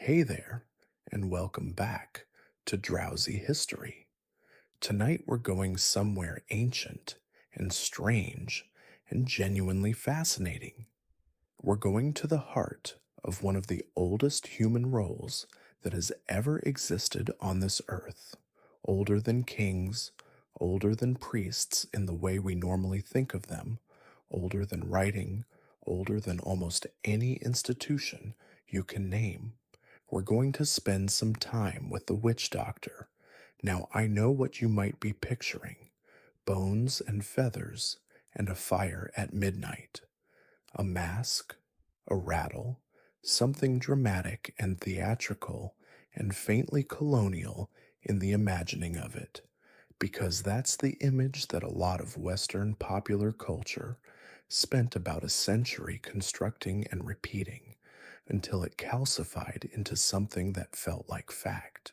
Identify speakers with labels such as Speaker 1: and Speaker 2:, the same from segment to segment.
Speaker 1: Hey there, and welcome back to Drowsy History. Tonight we're going somewhere ancient and strange and genuinely fascinating. We're going to the heart of one of the oldest human roles that has ever existed on this earth, older than kings, older than priests in the way we normally think of them, older than writing, older than almost any institution you can name. We're going to spend some time with the witch doctor. Now, I know what you might be picturing: bones and feathers and a fire at midnight, a mask, a rattle, something dramatic and theatrical and faintly colonial in the imagining of it, because that's the image that a lot of Western popular culture spent about a century constructing and repeating until it calcified into something that felt like fact.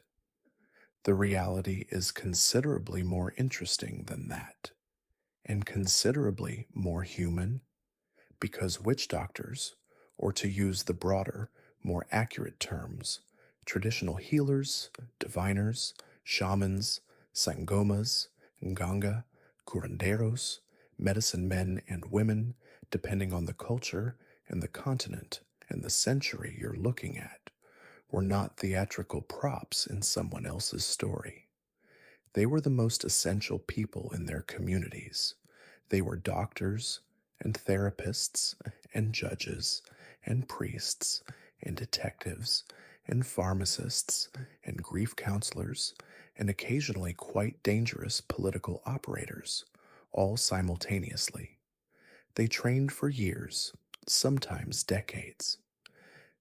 Speaker 1: The reality is considerably more interesting than that, and considerably more human, because witch doctors, or to use the broader, more accurate terms, traditional healers, diviners, shamans, sangomas, nganga, curanderos, medicine men and women, depending on the culture and the continent and the century you're looking at, were not theatrical props in someone else's story. They were the most essential people in their communities. They were doctors and therapists and judges and priests and detectives and pharmacists and grief counselors and occasionally quite dangerous political operators, all simultaneously. They trained for years, sometimes decades.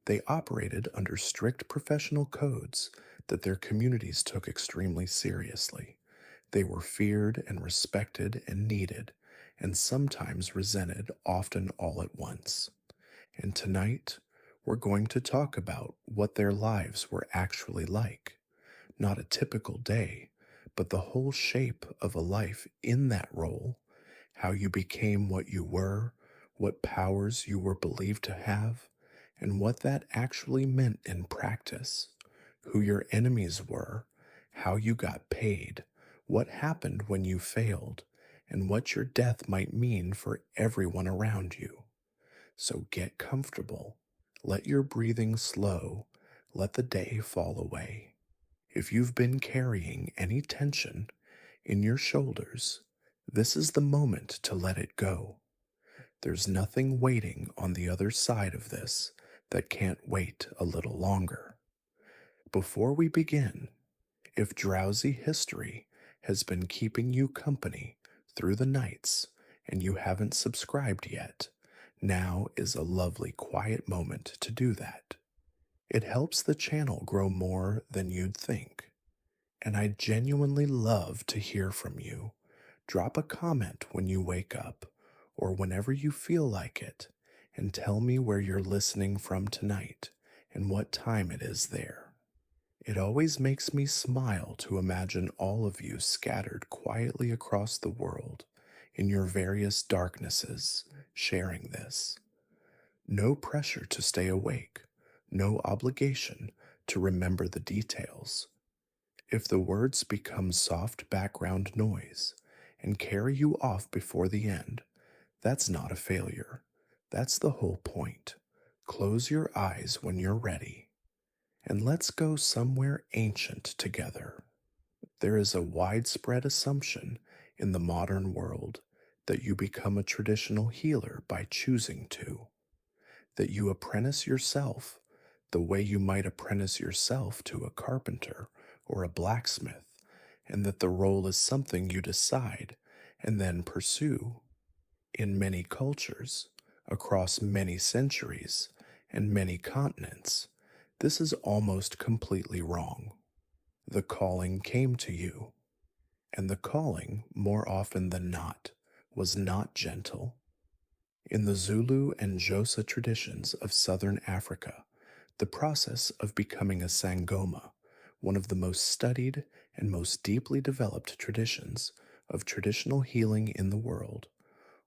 Speaker 1: They operated under strict professional codes that their communities took extremely seriously. They were feared and respected and needed, and sometimes resented, often all at once. And tonight, we're going to talk about what their lives were actually like. Not a typical day, but the whole shape of a life in that role, how you became what you were, what powers you were believed to have, and what that actually meant in practice, who your enemies were, how you got paid, what happened when you failed, and what your death might mean for everyone around you. So get comfortable, let your breathing slow, let the day fall away. If you've been carrying any tension in your shoulders, this is the moment to let it go. There's nothing waiting on the other side of this that can't wait a little longer. Before we begin, if drowsy history has been keeping you company through the nights and you haven't subscribed yet, now is a lovely quiet moment to do that. It helps the channel grow more than you'd think. And I genuinely love to hear from you. Drop a comment when you wake up or whenever you feel like it, and tell me where you're listening from tonight and what time it is there. It always makes me smile to imagine all of you scattered quietly across the world in your various darknesses, sharing this. No pressure to stay awake, no obligation to remember the details. If the words become soft background noise and carry you off before the end, that's not a failure. That's the whole point. Close your eyes when you're ready, and let's go somewhere ancient together. There is a widespread assumption in the modern world that you become a traditional healer by choosing to, that you apprentice yourself the way you might apprentice yourself to a carpenter or a blacksmith, and that the role is something you decide and then pursue. In many cultures, across many centuries, and many continents, this is almost completely wrong. The calling came to you, and the calling, more often than not, was not gentle. In the Zulu and Xhosa traditions of southern Africa, the process of becoming a sangoma, one of the most studied and most deeply developed traditions of traditional healing in the world,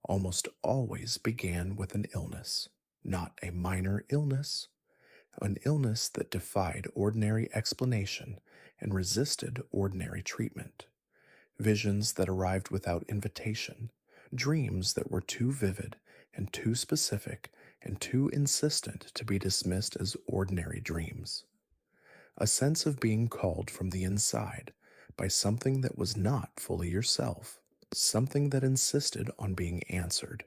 Speaker 1: almost always began with an illness, not a minor illness, an illness that defied ordinary explanation and resisted ordinary treatment, visions that arrived without invitation, dreams that were too vivid and too specific and too insistent to be dismissed as ordinary dreams, a sense of being called from the inside by something that was not fully yourself, something that insisted on being answered.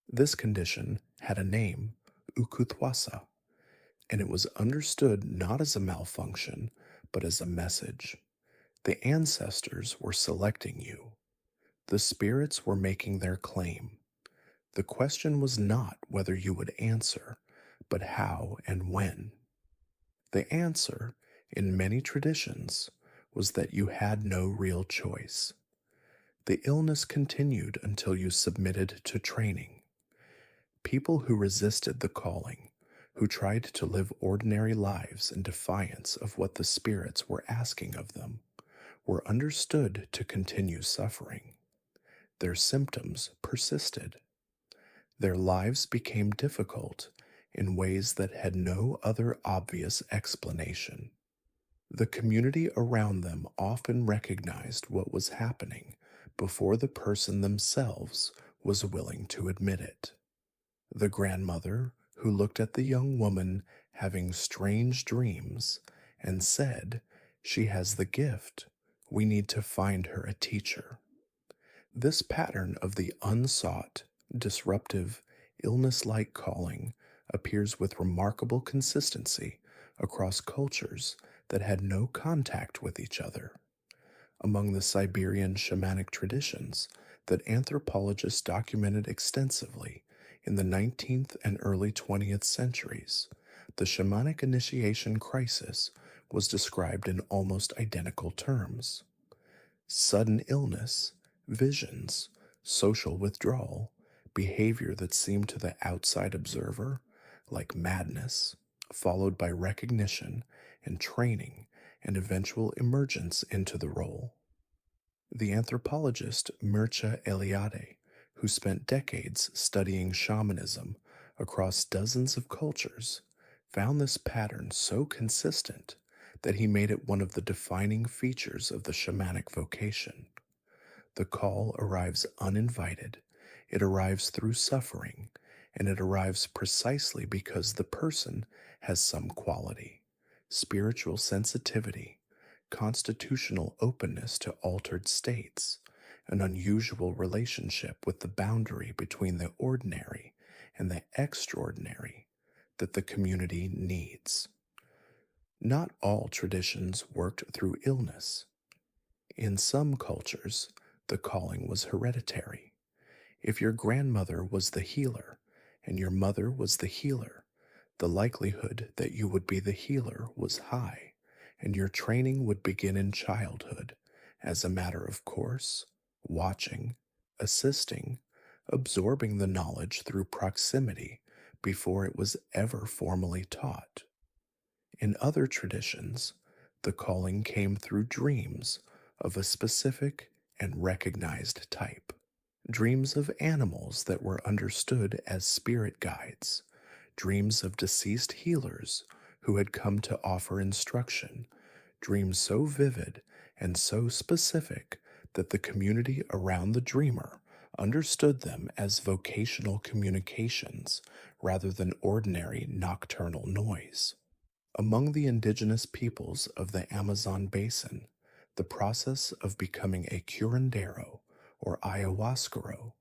Speaker 1: This condition had a name, ukuthwasa, and it was understood not as a malfunction, but as a message. The ancestors were selecting you. The spirits were making their claim. The question was not whether you would answer, but how and when. The answer, in many traditions, was that you had no real choice. The illness continued until you submitted to training. People who resisted the calling, who tried to live ordinary lives in defiance of what the spirits were asking of them, were understood to continue suffering. Their symptoms persisted. Their lives became difficult in ways that had no other obvious explanation. The community around them often recognized what was happening before the person themselves was willing to admit it. The grandmother who looked at the young woman having strange dreams and said, "She has the gift. We need to find her a teacher." This pattern of the unsought, disruptive, illness like calling appears with remarkable consistency across cultures that had no contact with each other. Among the Siberian shamanic traditions that anthropologists documented extensively in the 19th and early 20th centuries, the shamanic initiation crisis was described in almost identical terms. Sudden illness, visions, social withdrawal, behavior that seemed to the outside observer like madness, followed by recognition and training and eventual emergence into the role. The anthropologist Mircea Eliade, who spent decades studying shamanism across dozens of cultures, found this pattern so consistent that he made it one of the defining features of the shamanic vocation. The call arrives uninvited, it arrives through suffering, and it arrives precisely because the person has some quality: spiritual sensitivity, constitutional openness to altered states, an unusual relationship with the boundary between the ordinary and the extraordinary that the community needs. Not all traditions worked through illness. In some cultures, the calling was hereditary. If your grandmother was the healer and your mother was the healer, the likelihood that you would be the healer was high, and your training would begin in childhood as a matter of course, watching, assisting, absorbing the knowledge through proximity before it was ever formally taught. In other traditions, the calling came through dreams of a specific and recognized type. Dreams of animals that were understood as spirit guides, dreams of deceased healers who had come to offer instruction, dreams so vivid and so specific that the community around the dreamer understood them as vocational communications rather than ordinary nocturnal noise. Among the indigenous peoples of the Amazon basin, the process of becoming a curandero or ayahuascaro,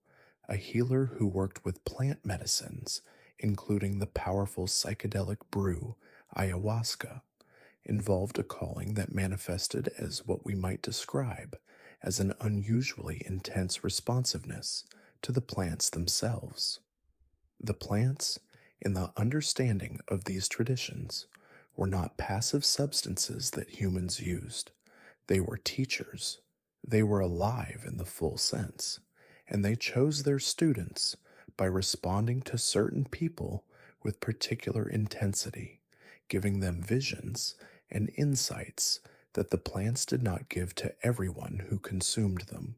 Speaker 1: a healer who worked with plant medicines, including the powerful psychedelic brew ayahuasca, involved a calling that manifested as what we might describe as an unusually intense responsiveness to the plants themselves. The plants, in the understanding of these traditions, were not passive substances that humans used. They were teachers. They were alive in the full sense, and they chose their students by responding to certain people with particular intensity, giving them visions and insights that the plants did not give to everyone who consumed them.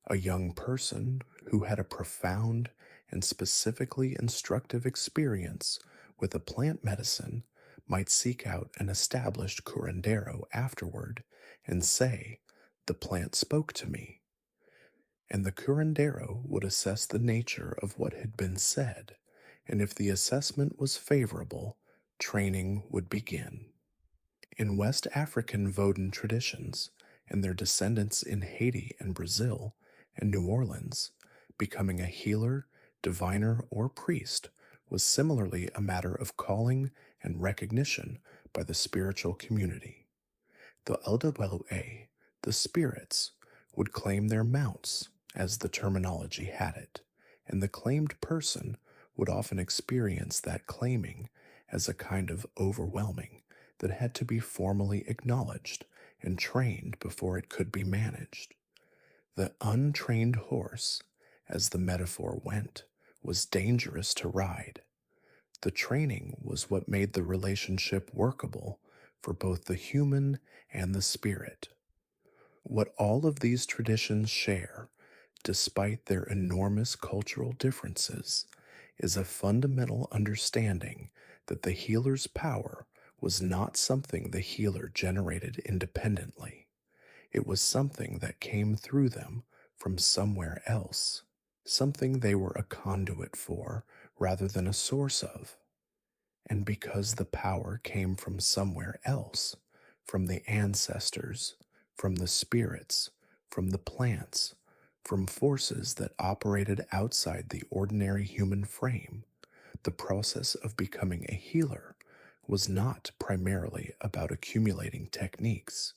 Speaker 1: A young person who had a profound and specifically instructive experience with a plant medicine might seek out an established curandero afterward and say, "The plant spoke to me," and the curandero would assess the nature of what had been said, and if the assessment was favorable, training would begin. In West African Vodun traditions, and their descendants in Haiti and Brazil and New Orleans, becoming a healer, diviner, or priest was similarly a matter of calling and recognition by the spiritual community. The LWA, the spirits, would claim their mounts, as the terminology had it, and the claimed person would often experience that claiming as a kind of overwhelming that had to be formally acknowledged and trained before it could be managed. The untrained horse, as the metaphor went, was dangerous to ride. The training was what made the relationship workable for both the human and the spirit. What all of these traditions share, despite their enormous cultural differences, is a fundamental understanding that the healer's power was not something the healer generated independently. It was something that came through them from somewhere else, something they were a conduit for rather than a source of. And because the power came from somewhere else, from the ancestors, from the spirits, from the plants, from forces that operated outside the ordinary human frame, the process of becoming a healer was not primarily about accumulating techniques.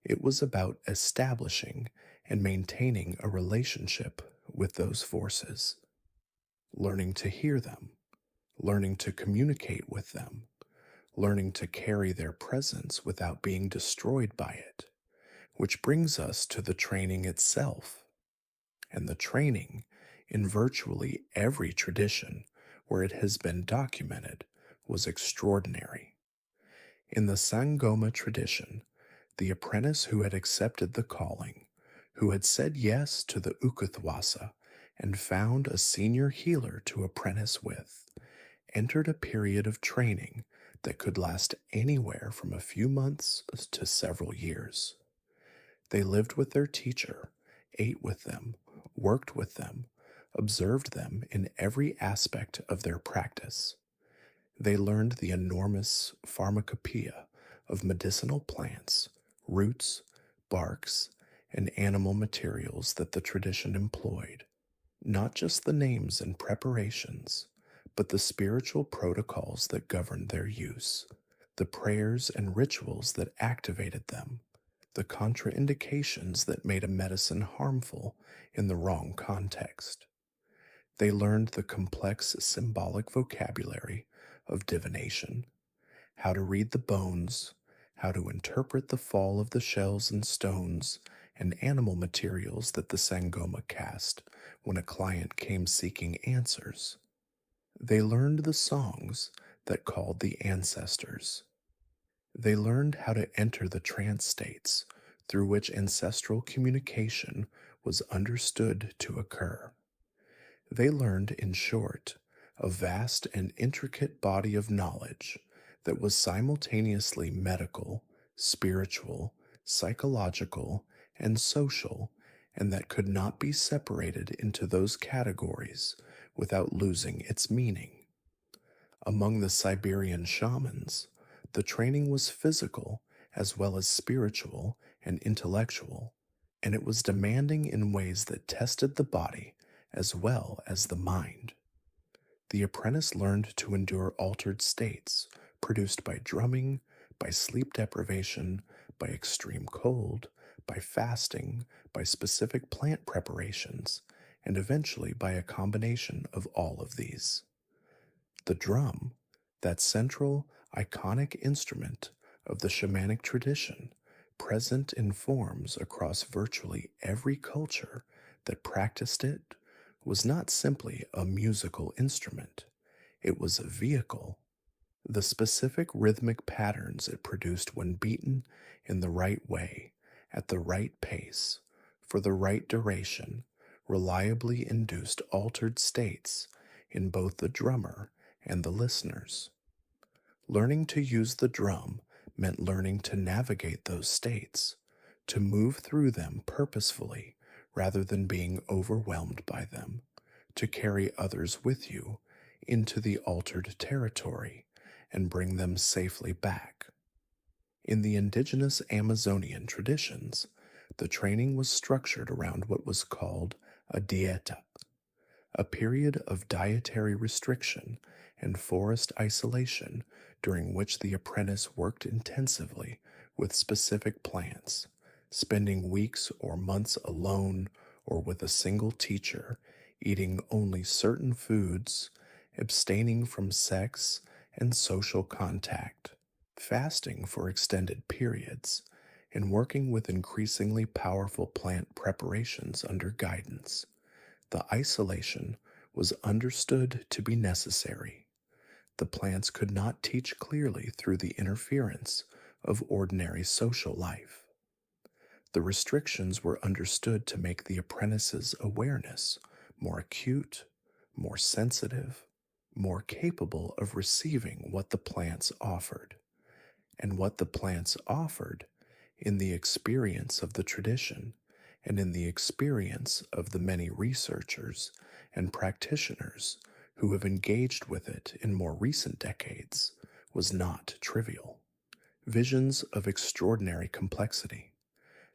Speaker 1: It was about establishing and maintaining a relationship with those forces, learning to hear them, learning to communicate with them, learning to carry their presence without being destroyed by it, which brings us to the training itself. And the training, in virtually every tradition where it has been documented, was extraordinary. In the Sangoma tradition, the apprentice who had accepted the calling, who had said yes to the Ukuthwasa and found a senior healer to apprentice with, entered a period of training that could last anywhere from a few months to several years. They lived with their teacher, ate with them, worked with them, observed them in every aspect of their practice. They learned the enormous pharmacopoeia of medicinal plants, roots, barks, and animal materials that the tradition employed, not just the names and preparations, but the spiritual protocols that governed their use, the prayers and rituals that activated them, the contraindications that made a medicine harmful in the wrong context. They learned the complex symbolic vocabulary of divination, how to read the bones, how to interpret the fall of the shells and stones and animal materials that the Sangoma cast when a client came seeking answers. They learned the songs that called the ancestors. They learned how to enter the trance states through which ancestral communication was understood to occur. They learned, in short, a vast and intricate body of knowledge that was simultaneously medical, spiritual, psychological, and social, and that could not be separated into those categories without losing its meaning. Among the Siberian shamans, the training was physical as well as spiritual and intellectual, and it was demanding in ways that tested the body as well as the mind. The apprentice learned to endure altered states produced by drumming, by sleep deprivation, by extreme cold, by fasting, by specific plant preparations, and eventually by a combination of all of these. The drum, that central, iconic instrument of the shamanic tradition, present in forms across virtually every culture that practiced it, was not simply a musical instrument, it was a vehicle. The specific rhythmic patterns it produced when beaten in the right way, at the right pace, for the right duration, reliably induced altered states in both the drummer and the listeners. Learning to use the drum meant learning to navigate those states, to move through them purposefully rather than being overwhelmed by them, to carry others with you into the altered territory and bring them safely back. In the indigenous Amazonian traditions, the training was structured around what was called a dieta, a period of dietary restriction and forest isolation during which the apprentice worked intensively with specific plants, spending weeks or months alone or with a single teacher, eating only certain foods, abstaining from sex and social contact, fasting for extended periods, and working with increasingly powerful plant preparations under guidance. The isolation was understood to be necessary. The plants could not teach clearly through the interference of ordinary social life. The restrictions were understood to make the apprentice's awareness more acute, more sensitive, more capable of receiving what the plants offered. And what the plants offered, in the experience of the tradition and in the experience of the many researchers and practitioners who have engaged with it in more recent decades, was not trivial. Visions of extraordinary complexity,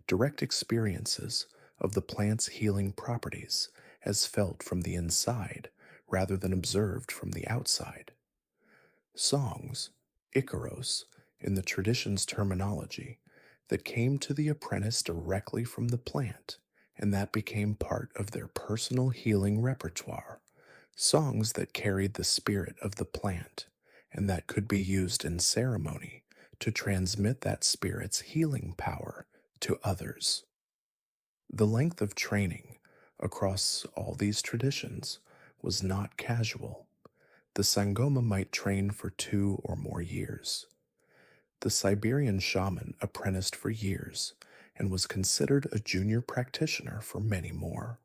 Speaker 1: direct experiences of the plant's healing properties as felt from the inside rather than observed from the outside. Songs, Icaros, in the tradition's terminology, that came to the apprentice directly from the plant, and that became part of their personal healing repertoire. Songs that carried the spirit of the plant, and that could be used in ceremony to transmit that spirit's healing power to others. The length of training across all these traditions was not casual. The Sangoma might train for 2 or more years. The Siberian shaman apprenticed for years and was considered a junior practitioner for many more.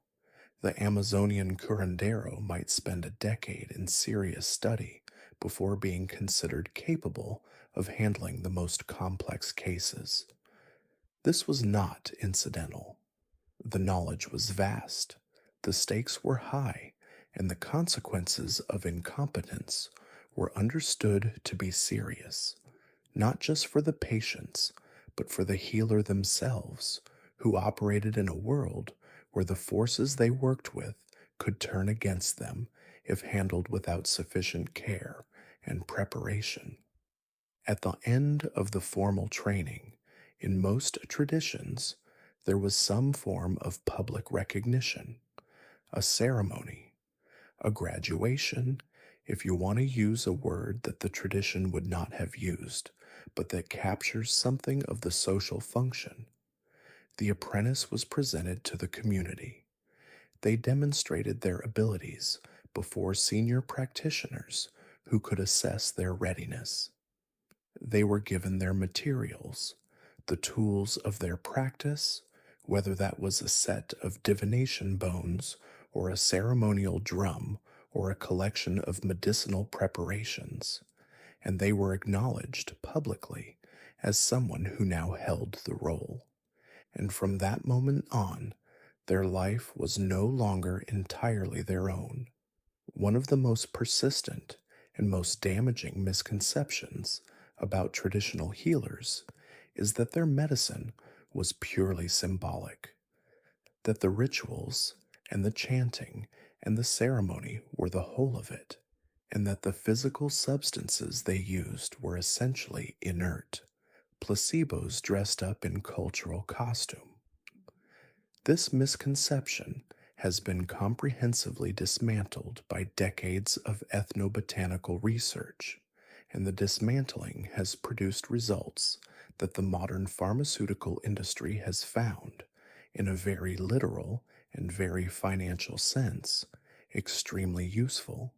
Speaker 1: The Amazonian curandero might spend a decade in serious study before being considered capable of handling the most complex cases. This was not incidental. The knowledge was vast, the stakes were high, and the consequences of incompetence were understood to be serious, not just for the patients, but for the healer themselves, who operated in a world where the forces they worked with could turn against them if handled without sufficient care and preparation. At the end of the formal training, in most traditions, there was some form of public recognition, a ceremony, a graduation, if you want to use a word that the tradition would not have used, but that captures something of the social function. The apprentice was presented to the community. They demonstrated their abilities before senior practitioners who could assess their readiness. They were given their materials, the tools of their practice, whether that was a set of divination bones or a ceremonial drum or a collection of medicinal preparations, and they were acknowledged publicly as someone who now held the role. And from that moment on, their life was no longer entirely their own. One of the most persistent and most damaging misconceptions about traditional healers is that their medicine was purely symbolic, that the rituals and the chanting and the ceremony were the whole of it, and that the physical substances they used were essentially inert, placebos dressed up in cultural costume. This misconception has been comprehensively dismantled by decades of ethnobotanical research, and the dismantling has produced results that the modern pharmaceutical industry has found, in a very literal and very financial sense, extremely useful.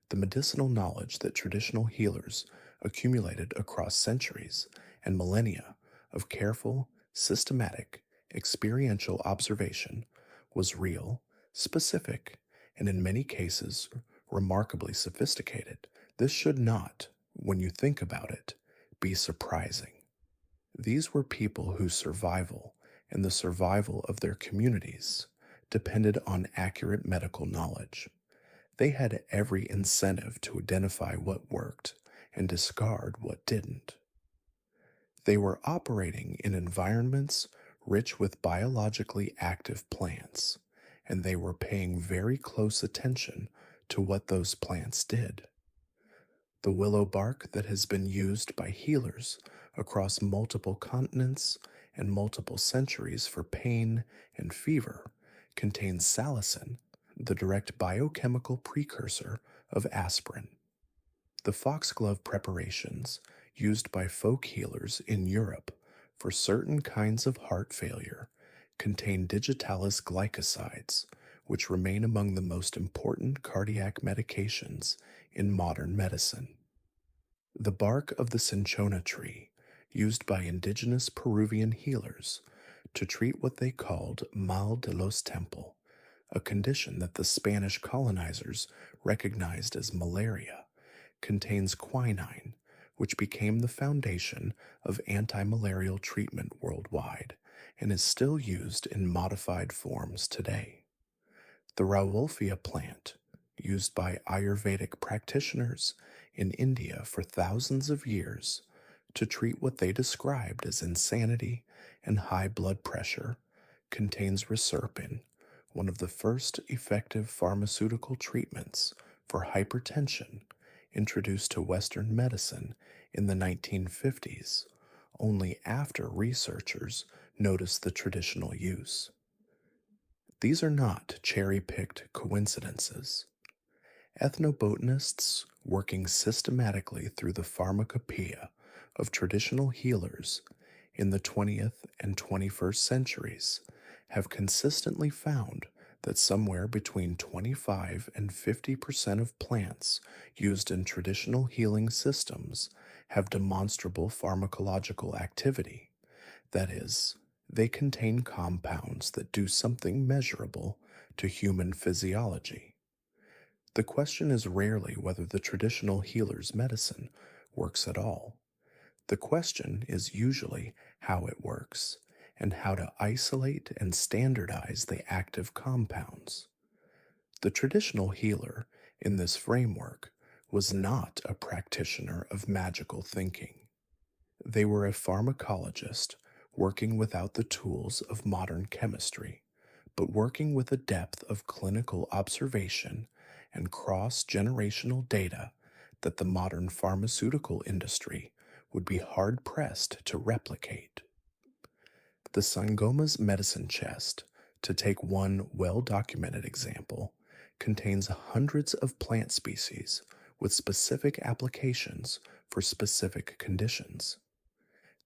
Speaker 1: The medicinal knowledge that traditional healers accumulated across centuries and millennia of careful, systematic, experiential observation was real, specific, and in many cases remarkably sophisticated. This should not, when you think about it, be surprising. These were people whose survival and the survival of their communities depended on accurate medical knowledge. They had every incentive to identify what worked and discard what didn't. They were operating in environments rich with biologically active plants, and they were paying very close attention to what those plants did. The willow bark that has been used by healers across multiple continents and multiple centuries for pain and fever contains salicin, the direct biochemical precursor of aspirin. The foxglove preparations used by folk healers in Europe for certain kinds of heart failure contain digitalis glycosides, which remain among the most important cardiac medications in modern medicine. The bark of the cinchona tree, used by indigenous Peruvian healers to treat what they called mal de los temple, a condition that the Spanish colonizers recognized as malaria, contains quinine, which became the foundation of antimalarial treatment worldwide and is still used in modified forms today. The Rauwolfia plant, used by Ayurvedic practitioners in India for thousands of years to treat what they described as insanity and high blood pressure, contains reserpine, one of the first effective pharmaceutical treatments for hypertension introduced to Western medicine in the 1950s, only after researchers noticed the traditional use. These are not cherry picked coincidences. Ethnobotanists working systematically through the pharmacopoeia of traditional healers in the 20th and 21st centuries have consistently found that somewhere between 25 and 50% of plants used in traditional healing systems have demonstrable pharmacological activity. That is, they contain compounds that do something measurable to human physiology. The question is rarely whether the traditional healer's medicine works at all. The question is usually how it works and how to isolate and standardize the active compounds. The traditional healer in this framework was not a practitioner of magical thinking. They were a pharmacologist working without the tools of modern chemistry, but working with a depth of clinical observation and cross-generational data that the modern pharmaceutical industry would be hard-pressed to replicate. The Sangoma's medicine chest, to take one well-documented example, contains hundreds of plant species with specific applications for specific conditions.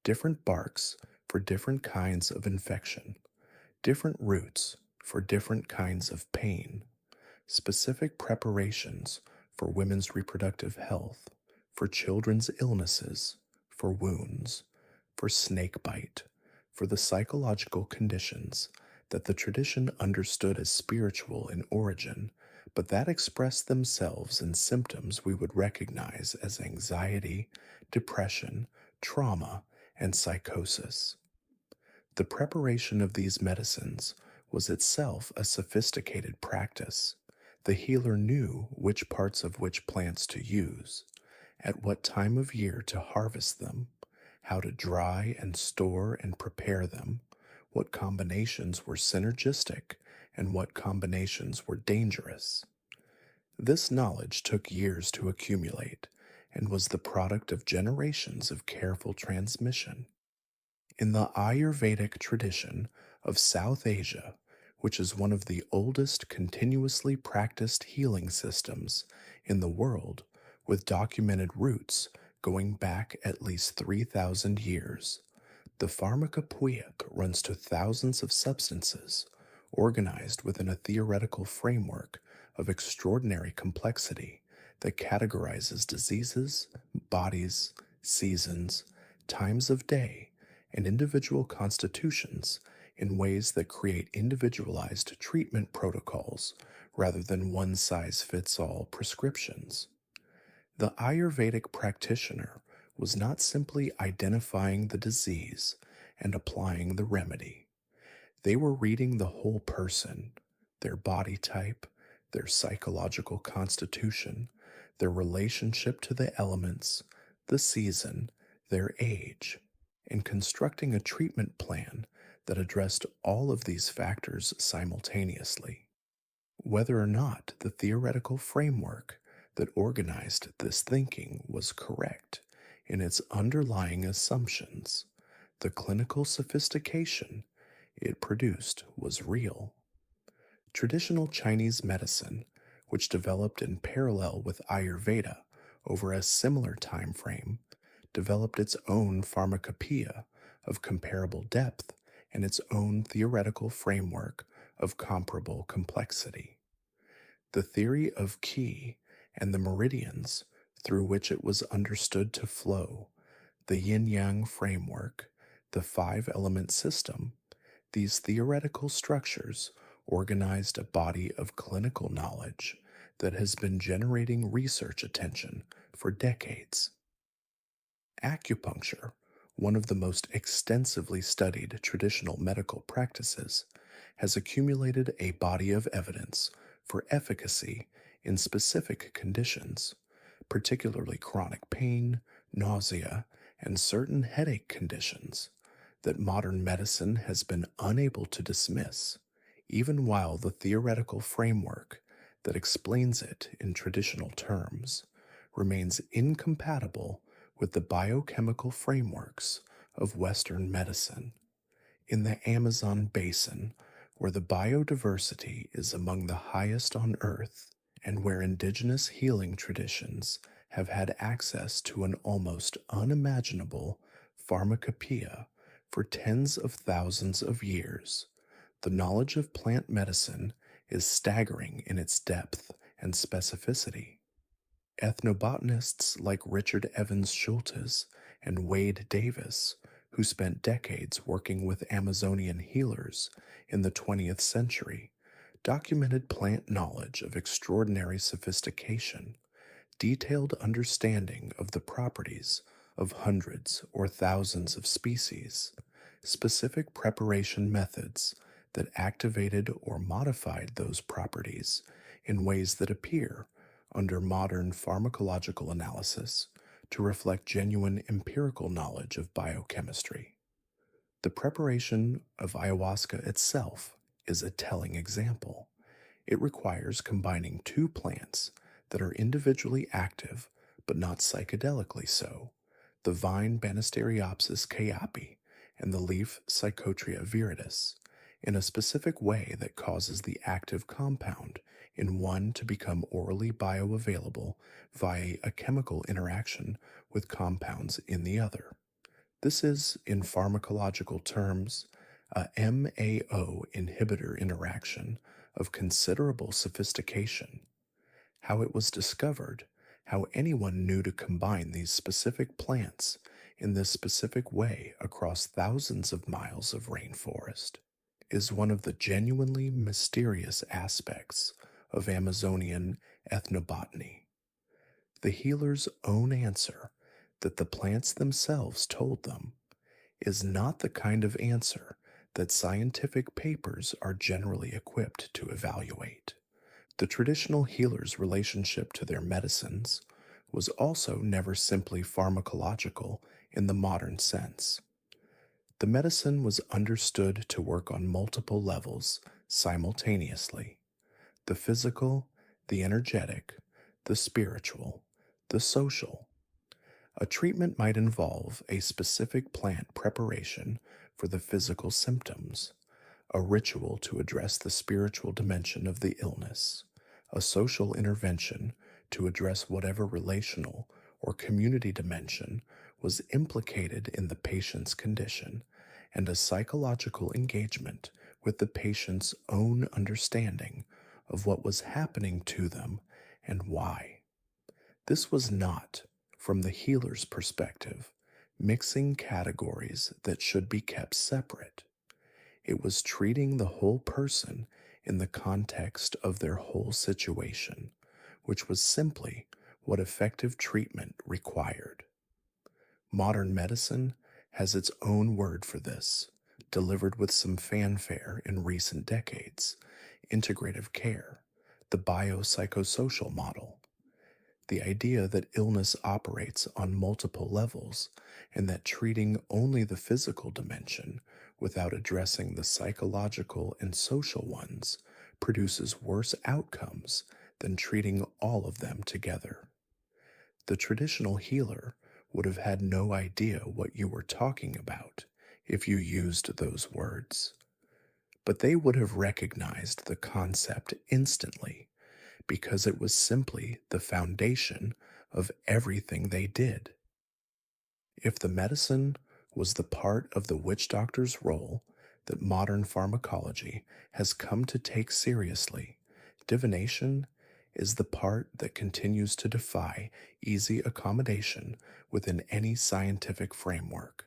Speaker 1: Different barks for different kinds of infection, different roots for different kinds of pain, specific preparations for women's reproductive health, for children's illnesses, for wounds, for snake bite, for the psychological conditions that the tradition understood as spiritual in origin, but that expressed themselves in symptoms we would recognize as anxiety, depression, trauma, and psychosis. The preparation of these medicines was itself a sophisticated practice. The healer knew which parts of which plants to use, at what time of year to harvest them, how to dry and store and prepare them, what combinations were synergistic and what combinations were dangerous. This knowledge took years to accumulate and was the product of generations of careful transmission. In the Ayurvedic tradition of South Asia, which is one of the oldest continuously practiced healing systems in the world, with documented roots going back at least 3,000 years, the pharmacopoeia runs to thousands of substances, organized within a theoretical framework of extraordinary complexity that categorizes diseases, bodies, seasons, times of day, and individual constitutions in ways that create individualized treatment protocols rather than one-size-fits-all prescriptions. The Ayurvedic practitioner was not simply identifying the disease and applying the remedy. They were reading the whole person, their body type, their psychological constitution, their relationship to the elements, the season, their age, and constructing a treatment plan that addressed all of these factors simultaneously. Whether or not the theoretical framework that organized this thinking was correct in its underlying assumptions, the clinical sophistication it produced was real. Traditional Chinese medicine, which developed in parallel with Ayurveda over a similar time frame, developed its own pharmacopoeia of comparable depth and its own theoretical framework of comparable complexity. The theory of qi and the meridians through which it was understood to flow, the yin yang framework, the five element system, these theoretical structures organized a body of clinical knowledge that has been generating research attention for decades. Acupuncture, one of the most extensively studied traditional medical practices, has accumulated a body of evidence for efficacy in specific conditions, particularly chronic pain, nausea, and certain headache conditions, that modern medicine has been unable to dismiss, even while the theoretical framework that explains it in traditional terms remains incompatible with the biochemical frameworks of Western medicine. In the Amazon basin, where the biodiversity is among the highest on Earth, and where indigenous healing traditions have had access to an almost unimaginable pharmacopoeia for tens of thousands of years, the knowledge of plant medicine is staggering in its depth and specificity. Ethnobotanists like Richard Evans Schultes and Wade Davis, who spent decades working with Amazonian healers in the 20th century, documented plant knowledge of extraordinary sophistication, detailed understanding of the properties of hundreds or thousands of species, specific preparation methods that activated or modified those properties in ways that appear, under modern pharmacological analysis, to reflect genuine empirical knowledge of biochemistry. The preparation of ayahuasca itself is a telling example. It requires combining two plants that are individually active but not psychedelically so, the vine Banisteriopsis caapi and the leaf Psychotria viridis, in a specific way that causes the active compound in one to become orally bioavailable via a chemical interaction with compounds in the other. This is, in pharmacological terms, a MAO inhibitor interaction of considerable sophistication. How it was discovered, how anyone knew to combine these specific plants in this specific way across thousands of miles of rainforest, is one of the genuinely mysterious aspects of Amazonian ethnobotany. The healer's own answer that the plants themselves told them is not the kind of answer that scientific papers are generally equipped to evaluate. The traditional healer's relationship to their medicines was also never simply pharmacological in the modern sense. The medicine was understood to work on multiple levels simultaneously: the physical, the energetic, the spiritual, the social. A treatment might involve a specific plant preparation for the physical symptoms, a ritual to address the spiritual dimension of the illness, a social intervention to address whatever relational or community dimension was implicated in the patient's condition, and a psychological engagement with the patient's own understanding of what was happening to them and why. This was not, from the healer's perspective, mixing categories that should be kept separate. It was treating the whole person in the context of their whole situation, which was simply what effective treatment required. Modern medicine has its own word for this, delivered with some fanfare in recent decades: integrative care, the biopsychosocial model. The idea that illness operates on multiple levels and that treating only the physical dimension without addressing the psychological and social ones produces worse outcomes than treating all of them together. The traditional healer would have had no idea what you were talking about if you used those words, but they would have recognized the concept instantly because it was simply the foundation of everything they did. If the medicine was the part of the witch doctor's role that modern pharmacology has come to take seriously, divination is the part that continues to defy easy accommodation within any scientific framework.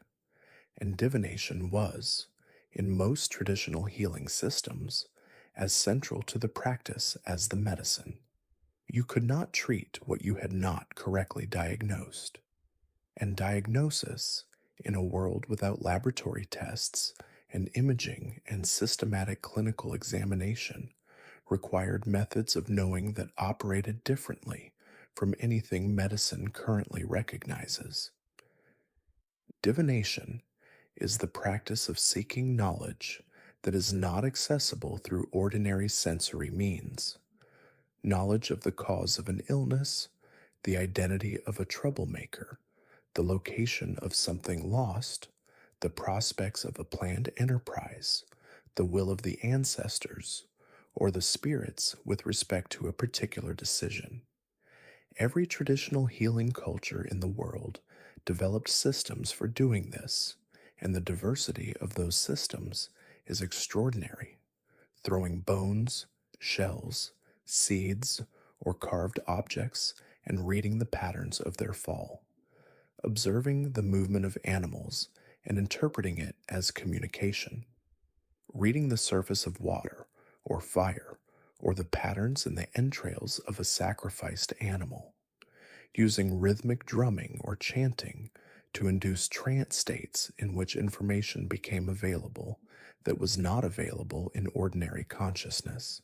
Speaker 1: And divination was, in most traditional healing systems, as central to the practice as the medicine. You could not treat what you had not correctly diagnosed. And diagnosis, in a world without laboratory tests and imaging and systematic clinical examination, required methods of knowing that operated differently from anything medicine currently recognizes. Divination is the practice of seeking knowledge that is not accessible through ordinary sensory means. Knowledge of the cause of an illness, the identity of a troublemaker, the location of something lost, the prospects of a planned enterprise, the will of the ancestors, or the spirits with respect to a particular decision. Every traditional healing culture in the world developed systems for doing this, and the diversity of those systems is extraordinary. Throwing bones, shells, seeds, or carved objects and reading the patterns of their fall. Observing the movement of animals and interpreting it as communication. Reading the surface of water or fire or the patterns in the entrails of a sacrificed animal. Using rhythmic drumming or chanting to induce trance states in which information became available that was not available in ordinary consciousness.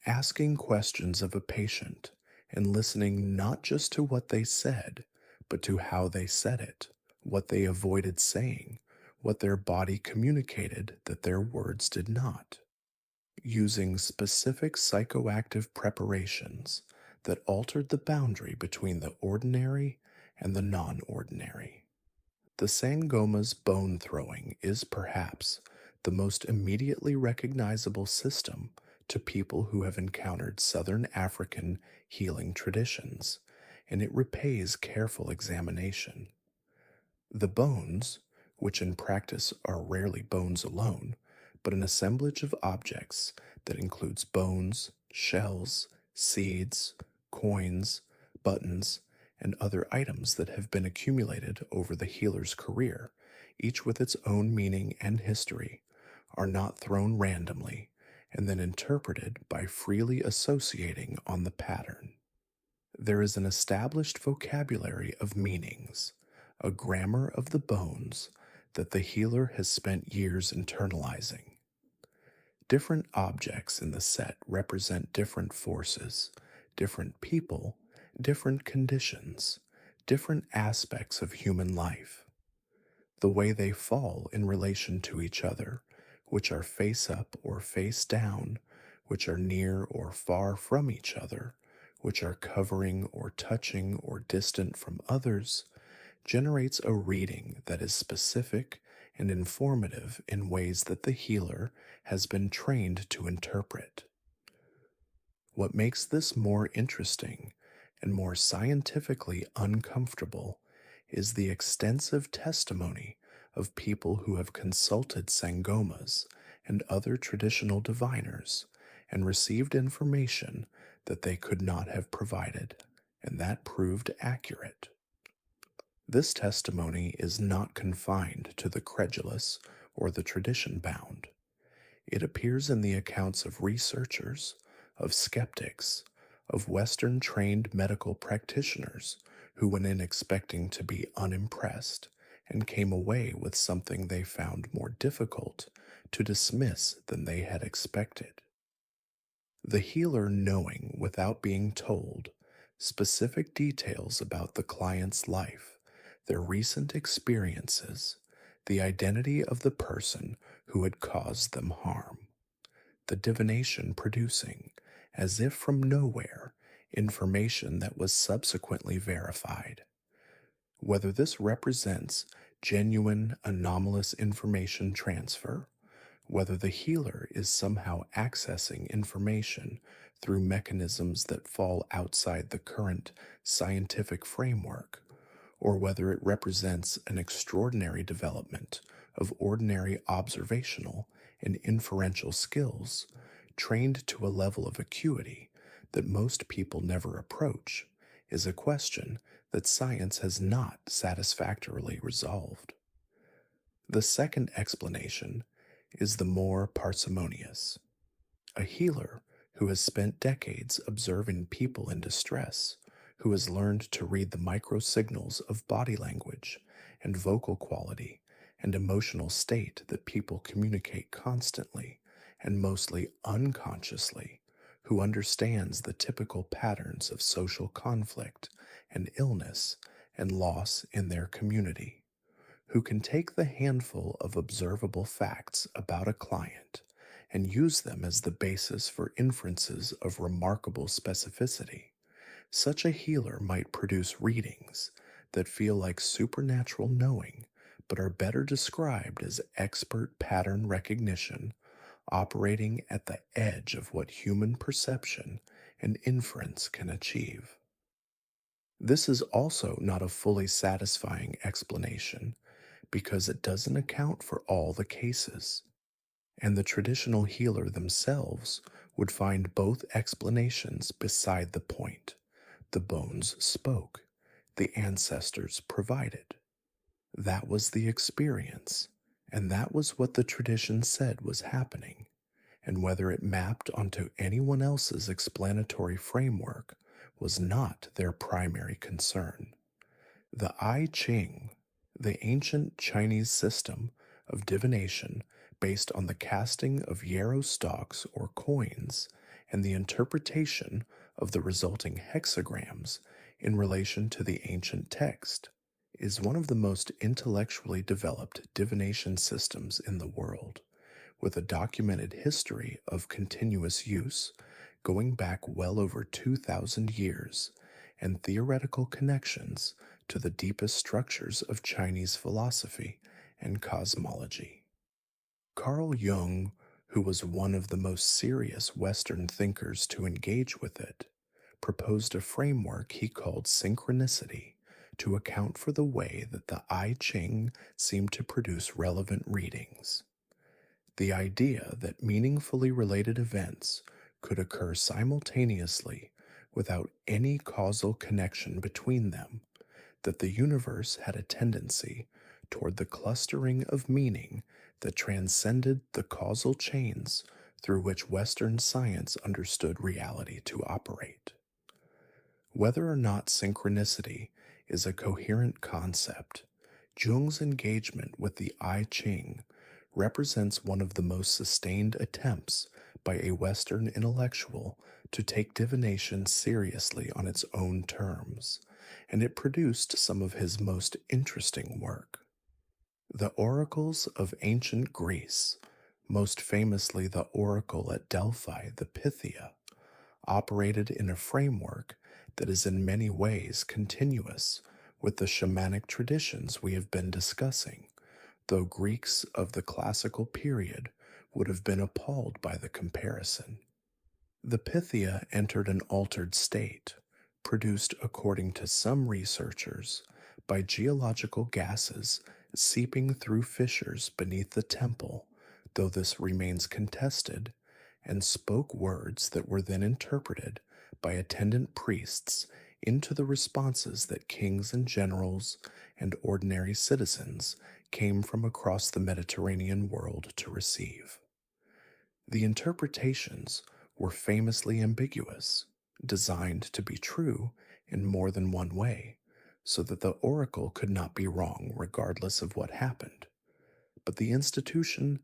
Speaker 1: Asking questions of a patient and listening not just to what they said, but to how they said it, what they avoided saying, what their body communicated that their words did not. Using specific psychoactive preparations that altered the boundary between the ordinary and the non ordinary. The Sangoma's bone throwing is perhaps the most immediately recognizable system to people who have encountered Southern African healing traditions, and it repays careful examination. The bones, which in practice are rarely bones alone, but an assemblage of objects that includes bones, shells, seeds, coins, buttons, and other items that have been accumulated over the healer's career, each with its own meaning and history, are not thrown randomly and then interpreted by freely associating on the pattern. There is an established vocabulary of meanings, a grammar of the bones that the healer has spent years internalizing. Different objects in the set represent different forces, different people, different conditions, different aspects of human life. The way they fall in relation to each other, which are face up or face down, which are near or far from each other, which are covering or touching or distant from others, generates a reading that is specific and informative in ways that the healer has been trained to interpret. What makes this more interesting and more scientifically uncomfortable is the extensive testimony of people who have consulted sangomas and other traditional diviners and received information that they could not have provided, and that proved accurate. This testimony is not confined to the credulous or the tradition bound. It appears in the accounts of researchers, of skeptics, of Western trained medical practitioners who went in expecting to be unimpressed and came away with something they found more difficult to dismiss than they had expected. The healer knowing without being told specific details about the client's life, their recent experiences, the identity of the person who had caused them harm. The divination producing, as if from nowhere, information that was subsequently verified. Whether this represents genuine anomalous information transfer, whether the healer is somehow accessing information through mechanisms that fall outside the current scientific framework, or whether it represents an extraordinary development of ordinary observational and inferential skills trained to a level of acuity that most people never approach, is a question that science has not satisfactorily resolved. The second explanation is the more parsimonious. A healer who has spent decades observing people in distress, who has learned to read the micro signals of body language and vocal quality and emotional state that people communicate constantly and mostly unconsciously, who understands the typical patterns of social conflict and illness and loss in their community, who can take the handful of observable facts about a client and use them as the basis for inferences of remarkable specificity. Such a healer might produce readings that feel like supernatural knowing, but are better described as expert pattern recognition, operating at the edge of what human perception and inference can achieve. This is also not a fully satisfying explanation because it doesn't account for all the cases, and the traditional healer themselves would find both explanations beside the point. The bones spoke, the ancestors provided. That was the experience, and that was what the tradition said was happening, and whether it mapped onto anyone else's explanatory framework was not their primary concern. The I Ching, the ancient Chinese system of divination based on the casting of yarrow stalks or coins and the interpretation of the resulting hexagrams in relation to the ancient text, is one of the most intellectually developed divination systems in the world, with a documented history of continuous use going back well over 2,000 years and theoretical connections to the deepest structures of Chinese philosophy and cosmology. Carl Jung, who was one of the most serious Western thinkers to engage with it, proposed a framework he called synchronicity to account for the way that the I Ching seemed to produce relevant readings. The idea that meaningfully related events could occur simultaneously without any causal connection between them, that the universe had a tendency toward the clustering of meaning that transcended the causal chains through which Western science understood reality to operate. Whether or not synchronicity is a coherent concept, Jung's engagement with the I Ching represents one of the most sustained attempts by a Western intellectual to take divination seriously on its own terms, and it produced some of his most interesting work. The oracles of ancient Greece, most famously the oracle at Delphi, the Pythia, operated in a framework that is in many ways continuous with the shamanic traditions we have been discussing, though Greeks of the classical period would have been appalled by the comparison. The Pythia entered an altered state, produced according to some researchers by geological gases seeping through fissures beneath the temple, though this remains contested, and spoke words that were then interpreted by attendant priests into the responses that kings and generals and ordinary citizens came from across the Mediterranean world to receive. The interpretations were famously ambiguous. designed to be true in more than one way, so that the oracle could not be wrong regardless of what happened. But the institution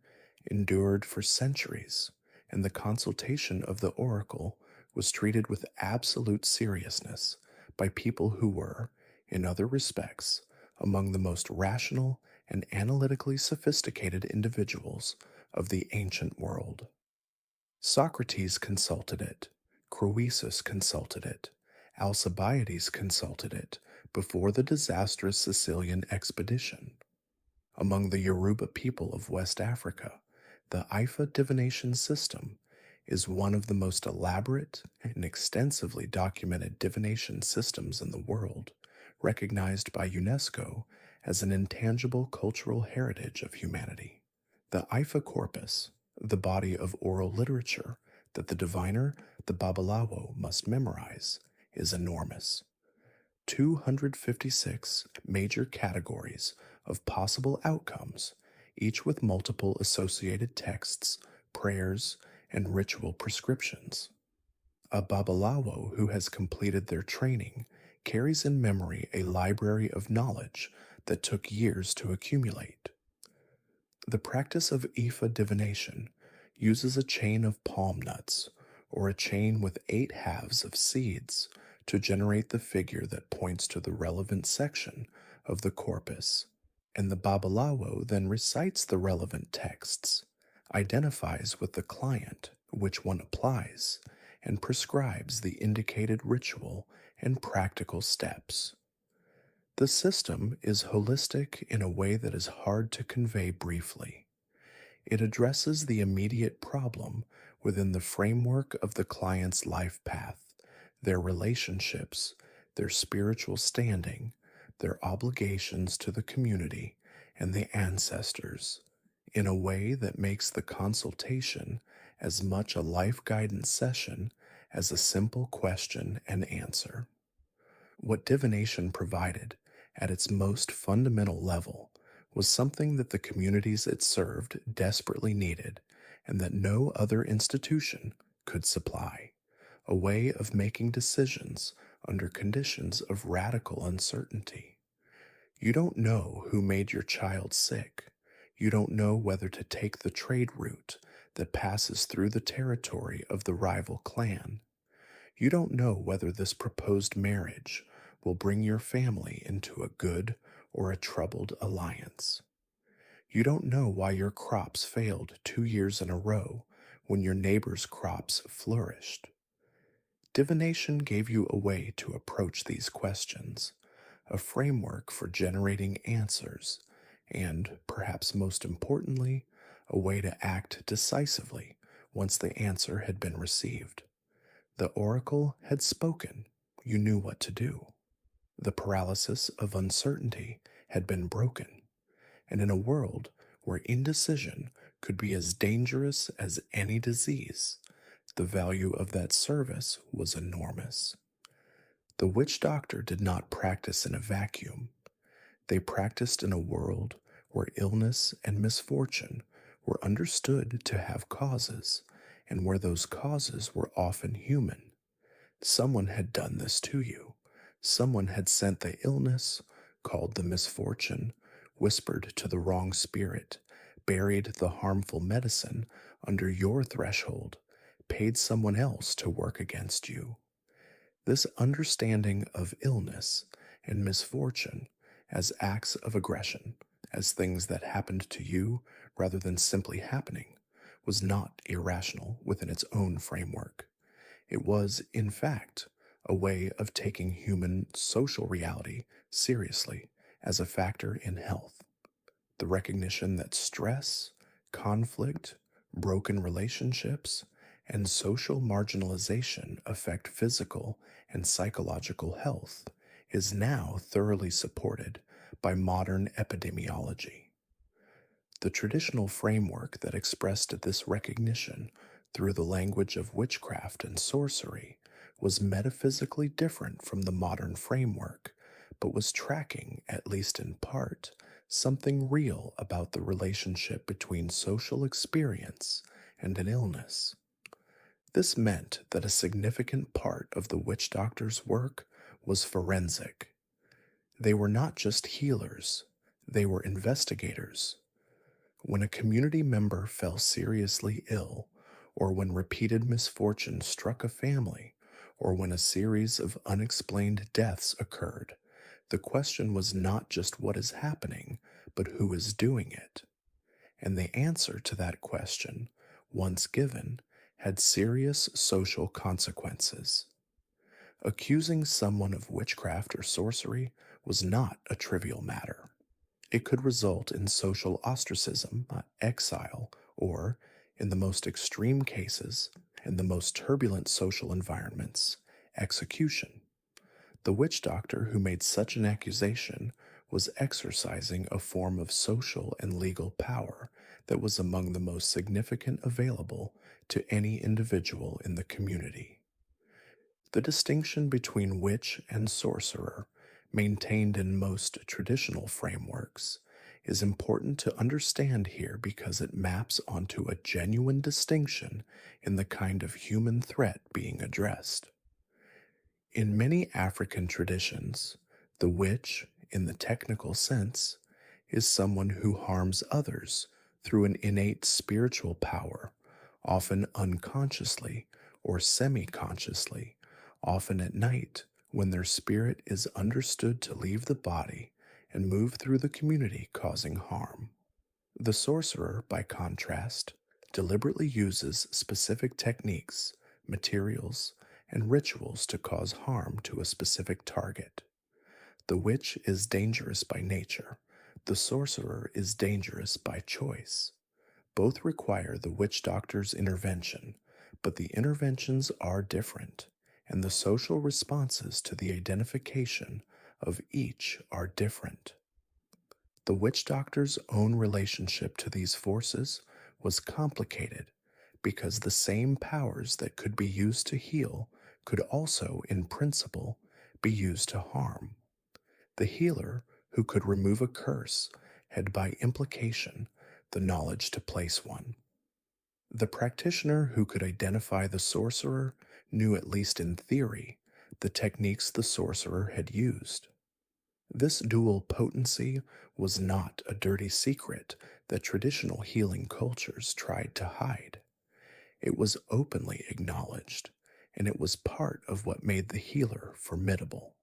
Speaker 1: endured for centuries, and the consultation of the oracle was treated with absolute seriousness by people who were, in other respects, among the most rational and analytically sophisticated individuals of the ancient world. Socrates consulted it, Croesus consulted it, Alcibiades consulted it before the disastrous Sicilian expedition. Among the Yoruba people of West Africa, the Ifa divination system is one of the most elaborate and extensively documented divination systems in the world, recognized by UNESCO as an intangible cultural heritage of humanity. The Ifa corpus, the body of oral literature that the diviner, the Babalawo, must memorize, is enormous. 256 major categories of possible outcomes, each with multiple associated texts, prayers, and ritual prescriptions. A Babalawo who has completed their training carries in memory a library of knowledge that took years to accumulate. The practice of Ifa divination uses a chain of palm nuts or a chain with 8 halves of seeds to generate the figure that points to the relevant section of the corpus, and the Babalawo then recites the relevant texts, identifies with the client which one applies, and prescribes the indicated ritual and practical steps. The system is holistic in a way that is hard to convey briefly. It addresses the immediate problem within the framework of the client's life path, their relationships, their spiritual standing, their obligations to the community and the ancestors, in a way that makes the consultation as much a life guidance session as a simple question and answer. What divination provided, at its most fundamental level, was something that the communities it served desperately needed and that no other institution could supply: a way of making decisions under conditions of radical uncertainty. You don't know who made your child sick. You don't know whether to take the trade route that passes through the territory of the rival clan. You don't know whether this proposed marriage will bring your family into a good or a troubled alliance. You don't know why your crops failed 2 years in a row when your neighbor's crops flourished. Divination gave you a way to approach these questions, a framework for generating answers, and, perhaps most importantly, a way to act decisively once the answer had been received. The oracle had spoken. You knew what to do. The paralysis of uncertainty had been broken. And in a world where indecision could be as dangerous as any disease, the value of that service was enormous. The witch doctor did not practice in a vacuum. They practiced in a world where illness and misfortune were understood to have causes, and where those causes were often human. Someone had done this to you. Someone had sent the illness, called the misfortune, whispered to the wrong spirit, buried the harmful medicine under your threshold, paid someone else to work against you. This understanding of illness and misfortune as acts of aggression, as things that happened to you rather than simply happening, was not irrational within its own framework. It was, in fact, a way of taking human social reality seriously as a factor in health. The recognition that stress, conflict, broken relationships, and social marginalization affect physical and psychological health is now thoroughly supported by modern epidemiology. The traditional framework that expressed this recognition through the language of witchcraft and sorcery was metaphysically different from the modern framework, but was tracking, at least in part, something real about the relationship between social experience and an illness. This meant that a significant part of the witch doctor's work was forensic. They were not just healers, they were investigators. When a community member fell seriously ill, or when repeated misfortune struck a family, or when a series of unexplained deaths occurred, the question was not just what is happening, but who is doing it. And the answer to that question, once given, had serious social consequences. Accusing someone of witchcraft or sorcery was not a trivial matter. It could result in social ostracism, exile, or, in the most extreme cases, in the most turbulent social environments, execution. The witch doctor who made such an accusation was exercising a form of social and legal power that was among the most significant available to any individual in the community. The distinction between witch and sorcerer, maintained in most traditional frameworks, is important to understand here because it maps onto a genuine distinction in the kind of human threat being addressed. In many African traditions, the witch, in the technical sense, is someone who harms others through an innate spiritual power, often unconsciously or semi consciously, often at night when their spirit is understood to leave the body and move through the community causing harm. The sorcerer, by contrast, deliberately uses specific techniques, materials, and rituals to cause harm to a specific target. The witch is dangerous by nature. The sorcerer is dangerous by choice. Both require the witch doctor's intervention, but the interventions are different, and the social responses to the identification of each are different. The witch doctor's own relationship to these forces was complicated because the same powers that could be used to heal could also, in principle, be used to harm. The healer, who could remove a curse, had by implication the knowledge to place one. The practitioner who could identify the sorcerer knew, at least in theory, the techniques the sorcerer had used. This dual potency was not a dirty secret that traditional healing cultures tried to hide. It was openly acknowledged, and it was part of what made the healer formidable.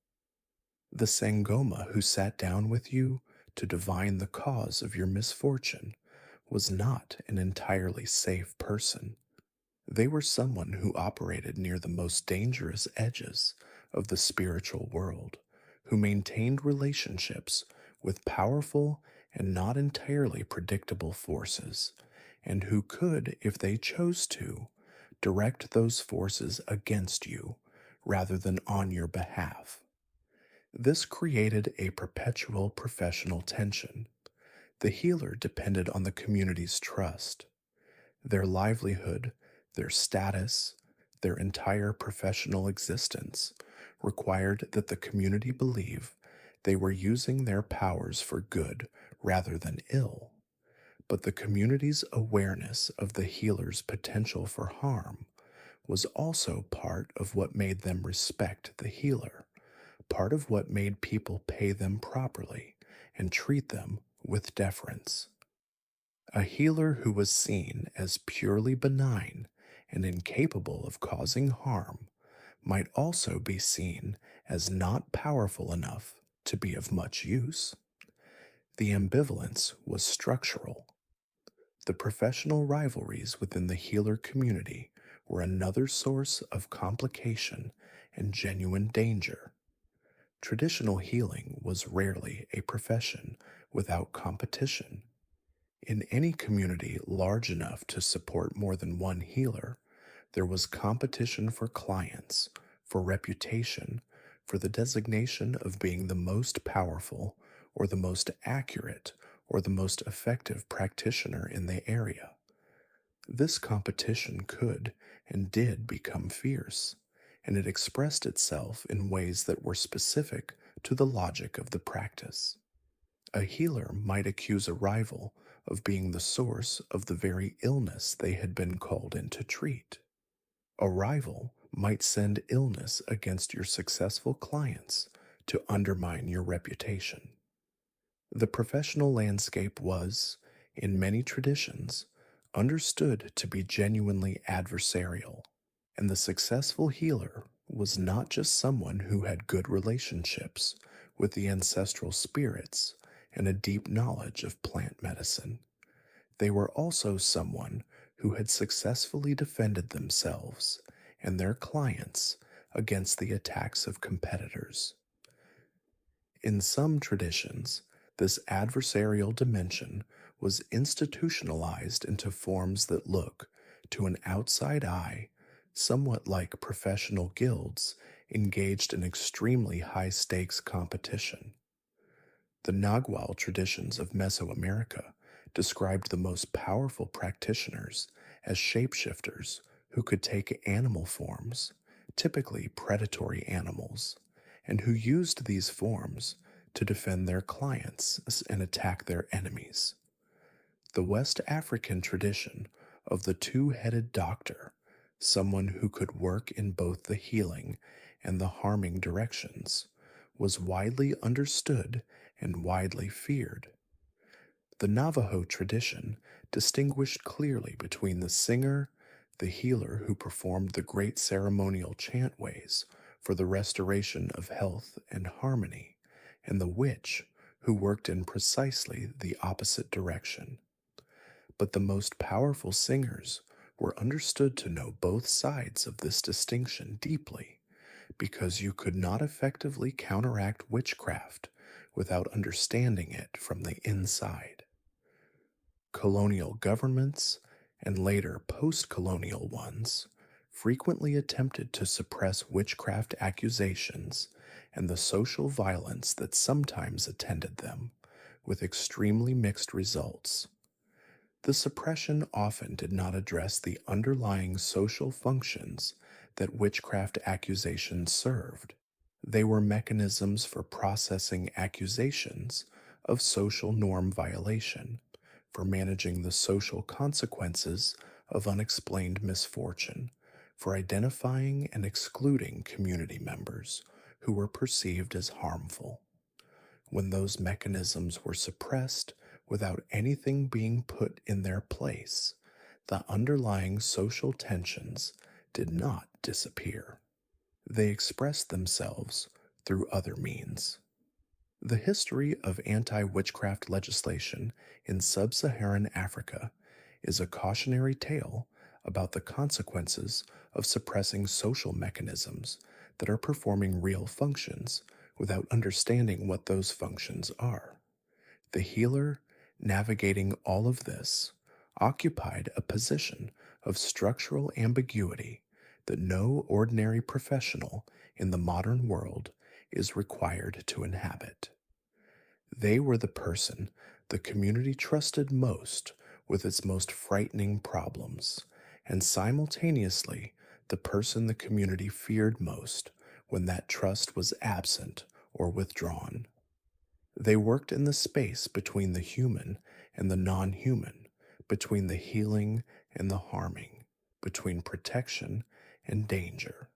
Speaker 1: The Sangoma who sat down with you to divine the cause of your misfortune was not an entirely safe person. They were someone who operated near the most dangerous edges of the spiritual world, who maintained relationships with powerful and not entirely predictable forces, and who could, if they chose to, direct those forces against you rather than on your behalf. This created a perpetual professional tension. The healer depended on the community's trust. Their livelihood, their status, their entire professional existence required that the community believe they were using their powers for good rather than ill. But the community's awareness of the healer's potential for harm was also part of what made them respect the healer, part of what made people pay them properly and treat them with deference. A healer who was seen as purely benign and incapable of causing harm might also be seen as not powerful enough to be of much use. The ambivalence was structural. The professional rivalries within the healer community were another source of complication and genuine danger. Traditional healing was rarely a profession without competition. In any community large enough to support more than one healer, there was competition for clients, for reputation, for the designation of being the most powerful, or the most accurate, or the most effective practitioner in the area. This competition could and did become fierce, and it expressed itself in ways that were specific to the logic of the practice. A healer might accuse a rival of being the source of the very illness they had been called in to treat. A rival might send illness against your successful clients to undermine your reputation. The professional landscape was, in many traditions, understood to be genuinely adversarial, and the successful healer was not just someone who had good relationships with the ancestral spirits and a deep knowledge of plant medicine. They were also someone who had successfully defended themselves and their clients against the attacks of competitors. In some traditions, this adversarial dimension was institutionalized into forms that look, to an outside eye, somewhat like professional guilds engaged in extremely high stakes competition. The Nagual traditions of Mesoamerica described the most powerful practitioners as shapeshifters who could take animal forms, typically predatory animals, and who used these forms to defend their clients and attack their enemies. The West African tradition of the two-headed doctor, someone who could work in both the healing and the harming directions, was widely understood and widely feared. The Navajo tradition distinguished clearly between the singer, the healer who performed the great ceremonial chantways for the restoration of health and harmony, and the witch who worked in precisely the opposite direction. But the most powerful singers were understood to know both sides of this distinction deeply, because you could not effectively counteract witchcraft without understanding it from the inside. Colonial governments, and later post colonial ones, frequently attempted to suppress witchcraft accusations and the social violence that sometimes attended them, with extremely mixed results. The suppression often did not address the underlying social functions that witchcraft accusations served. They were mechanisms for processing accusations of social norm violation, for managing the social consequences of unexplained misfortune, for identifying and excluding community members who were perceived as harmful. When those mechanisms were suppressed without anything being put in their place, the underlying social tensions did not disappear. They expressed themselves through other means. The history of anti witchcraft legislation in sub Saharan Africa is a cautionary tale about the consequences of suppressing social mechanisms that are performing real functions without understanding what those functions are. The healer, navigating all of this, occupied a position of structural ambiguity that no ordinary professional in the modern world is required to inhabit. They were the person the community trusted most with its most frightening problems, and simultaneously the person the community feared most when that trust was absent or withdrawn. They worked in the space between the human and the non human, between the healing and the harming, between protection and danger.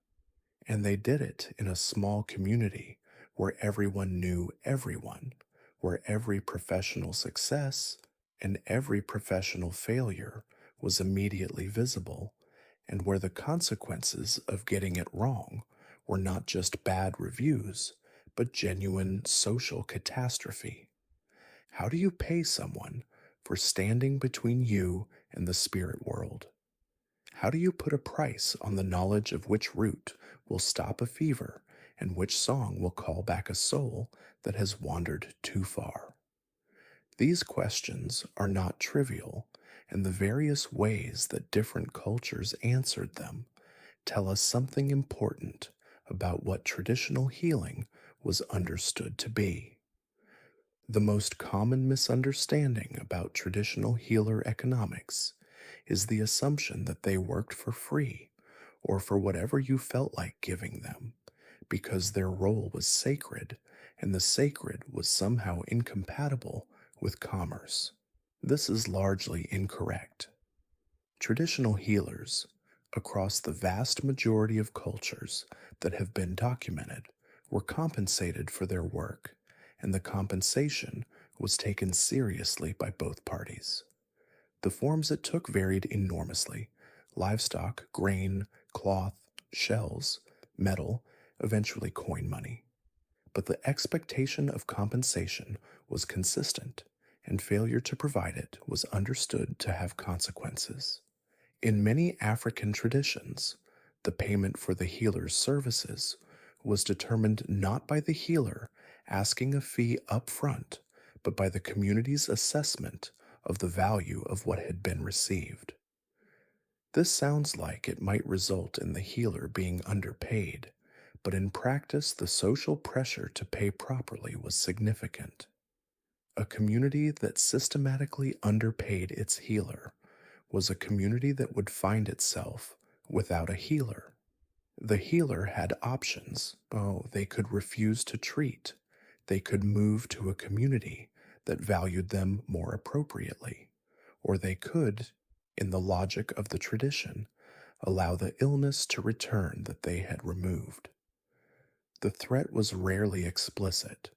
Speaker 1: And they did it in a small community where everyone knew everyone, where every professional success and every professional failure was immediately visible, and where the consequences of getting it wrong were not just bad reviews, but genuine social catastrophe. How do you pay someone for standing between you and the spirit world? How do you put a price on the knowledge of which root will stop a fever and which song will call back a soul that has wandered too far? These questions are not trivial, and the various ways that different cultures answered them tell us something important about what traditional healing was understood to be. The most common misunderstanding about traditional healer economics is the assumption that they worked for free or for whatever you felt like giving them, because their role was sacred and the sacred was somehow incompatible with commerce. This is largely incorrect. Traditional healers, across the vast majority of cultures that have been documented were compensated for their work, and the compensation was taken seriously by both parties. The forms it took varied enormously: livestock, grain, cloth, shells, metal, eventually coin money. But the expectation of compensation was consistent, and failure to provide it was understood to have consequences. In many African traditions, the payment for the healer's services was determined not by the healer asking a fee up front, but by the community's assessment of the value of what had been received. This sounds like it might result in the healer being underpaid, but in practice, the social pressure to pay properly was significant. A community that systematically underpaid its healer was a community that would find itself without a healer. The healer had options. Oh, they could refuse to treat. They could move to a community that valued them more appropriately. Or they could, in the logic of the tradition, allow the illness to return that they had removed. The threat was rarely explicit,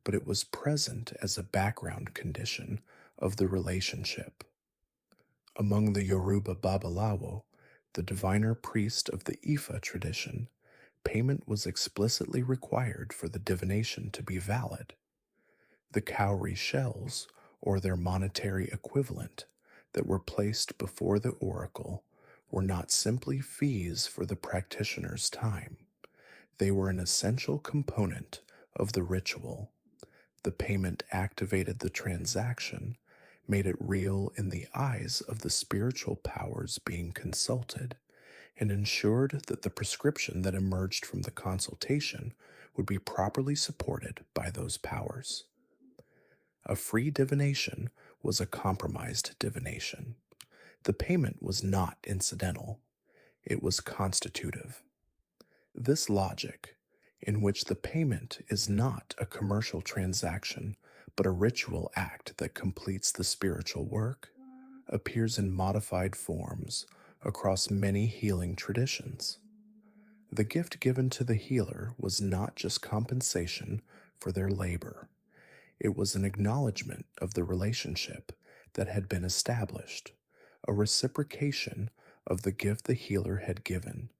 Speaker 1: but it was present as a background condition of the relationship. Among the Yoruba Babalawo, the diviner priest of the Ifa tradition, payment was explicitly required for the divination to be valid. The cowrie shells, or their monetary equivalent, that were placed before the oracle were not simply fees for the practitioner's time. They were an essential component of the ritual. The payment activated the transaction, made it real in the eyes of the spiritual powers being consulted, and ensured that the prescription that emerged from the consultation would be properly supported by those powers. A free divination was a compromised divination. The payment was not incidental, it was constitutive. This logic, in which the payment is not a commercial transaction but a ritual act that completes the spiritual work, appears in modified forms across many healing traditions. The gift given to the healer was not just compensation for their labor, it was an acknowledgement of the relationship that had been established, a reciprocation of the gift the healer had given,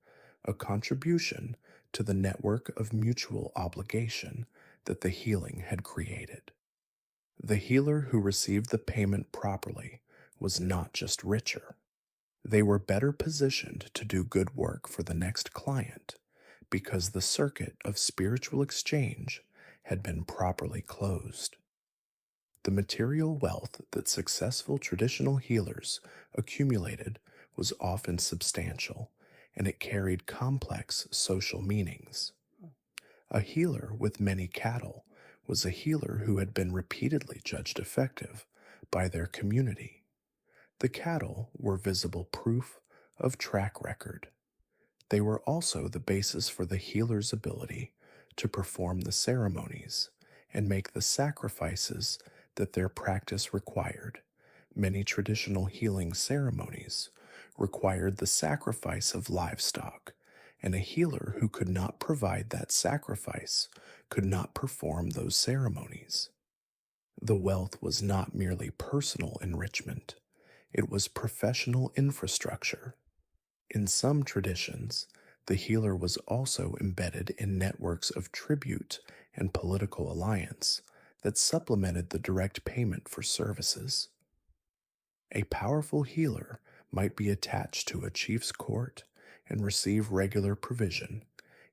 Speaker 1: a contribution to the network of mutual obligation that the healing had created. The healer who received the payment properly was not just richer. They were better positioned to do good work for the next client because the circuit of spiritual exchange had been properly closed. The material wealth that successful traditional healers accumulated was often substantial, and it carried complex social meanings. A healer with many cattle was a healer who had been repeatedly judged effective by their community. The cattle were visible proof of track record. They were also the basis for the healer's ability to perform the ceremonies and make the sacrifices that their practice required. Many traditional healing ceremonies required the sacrifice of livestock, and a healer who could not provide that sacrifice could not perform those ceremonies. The wealth was not merely personal enrichment, it was professional infrastructure. In some traditions, the healer was also embedded in networks of tribute and political alliance that supplemented the direct payment for services. A powerful healer might be attached to a chief's court and receive regular provision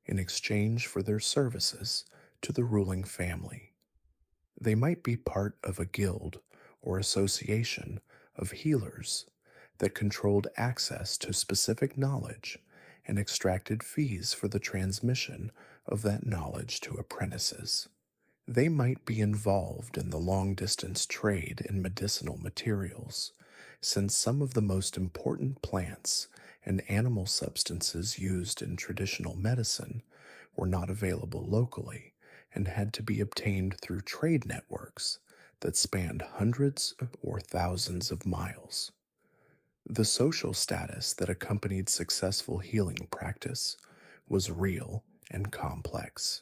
Speaker 1: in exchange for their services to the ruling family. They might be part of a guild or association of healers that controlled access to specific knowledge and extracted fees for the transmission of that knowledge to apprentices. They might be involved in the long distance trade in medicinal materials, since some of the most important plants and animal substances used in traditional medicine were not available locally and had to be obtained through trade networks that spanned hundreds or thousands of miles. The social status that accompanied successful healing practice was real and complex.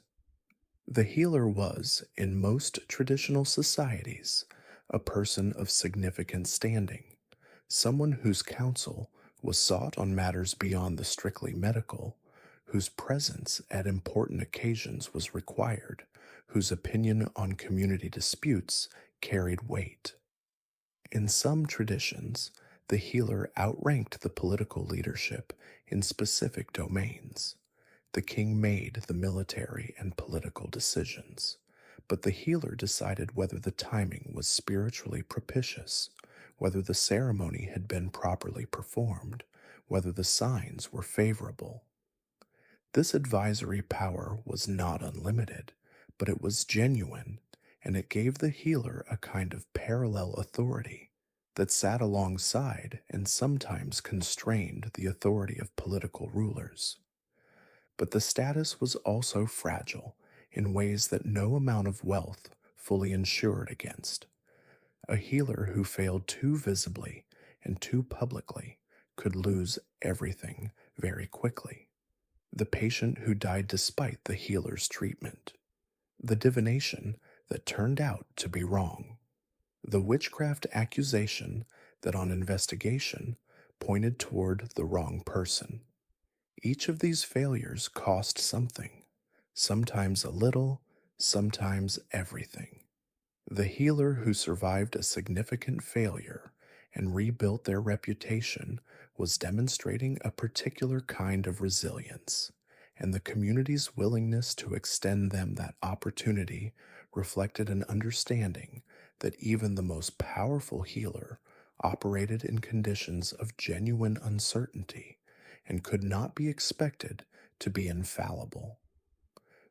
Speaker 1: The healer was, in most traditional societies, a person of significant standing, someone whose counsel was sought on matters beyond the strictly medical, whose presence at important occasions was required, whose opinion on community disputes carried weight. In some traditions, the healer outranked the political leadership in specific domains. The king made the military and political decisions, but the healer decided whether the timing was spiritually propitious, whether the ceremony had been properly performed, whether the signs were favorable. This advisory power was not unlimited, but it was genuine, and it gave the healer a kind of parallel authority that sat alongside and sometimes constrained the authority of political rulers. But the status was also fragile in ways that no amount of wealth fully insured against. A healer who failed too visibly and too publicly could lose everything very quickly. The patient who died despite the healer's treatment, the divination that turned out to be wrong, the witchcraft accusation that on investigation pointed toward the wrong person. Each of these failures cost something, sometimes a little, sometimes everything. The healer who survived a significant failure and rebuilt their reputation was demonstrating a particular kind of resilience, and the community's willingness to extend them that opportunity reflected an understanding that even the most powerful healer operated in conditions of genuine uncertainty and could not be expected to be infallible.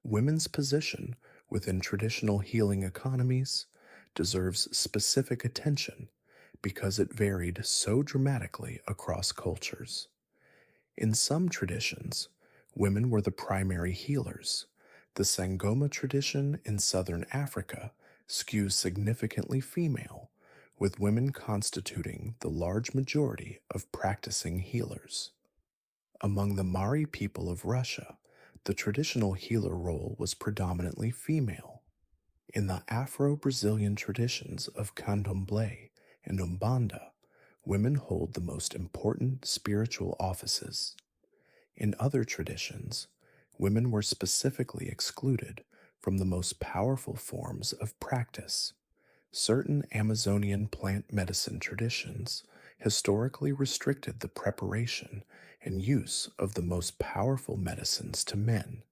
Speaker 1: Women's position within traditional healing economies deserves specific attention because it varied so dramatically across cultures. In some traditions, women were the primary healers. The Sangoma tradition in southern Africa skews significantly female, with women constituting the large majority of practicing healers. Among the Mari people of Russia, the traditional healer role was predominantly female. In the Afro-Brazilian traditions of Candomblé and Umbanda, women hold the most important spiritual offices. In other traditions, women were specifically excluded from the most powerful forms of practice. Certain Amazonian plant medicine traditions historically restricted the preparation and use of the most powerful medicines to men,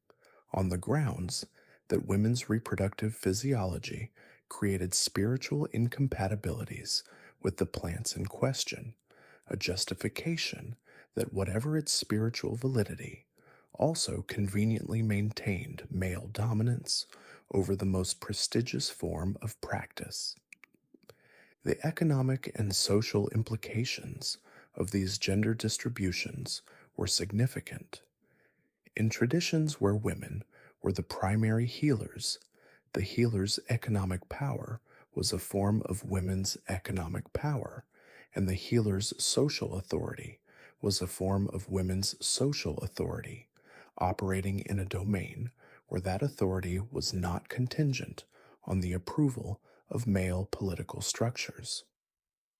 Speaker 1: on the grounds that women's reproductive physiology created spiritual incompatibilities with the plants in question, a justification that, whatever its spiritual validity, also conveniently maintained male dominance over the most prestigious form of practice. The economic and social implications of these gender distributions were significant. In traditions where women were the primary healers, the healer's economic power was a form of women's economic power, and the healer's social authority was a form of women's social authority, operating in a domain where that authority was not contingent on the approval of male political structures.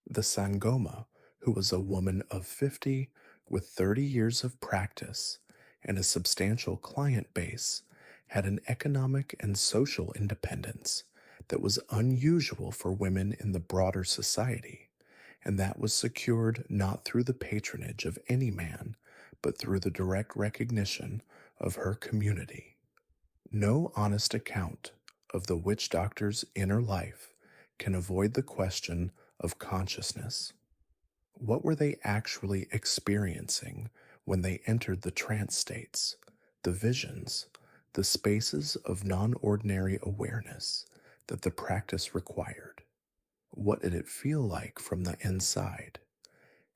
Speaker 1: The Sangoma, who was a woman of 50 with 30 years of practice and a substantial client base, had an economic and social independence that was unusual for women in the broader society, and that was secured not through the patronage of any man, but through the direct recognition of her community. No honest account of the witch doctor's inner life can avoid the question of consciousness. What were they actually experiencing when they entered the trance states, the visions, the spaces of non ordinary awareness that the practice required? What did it feel like from the inside?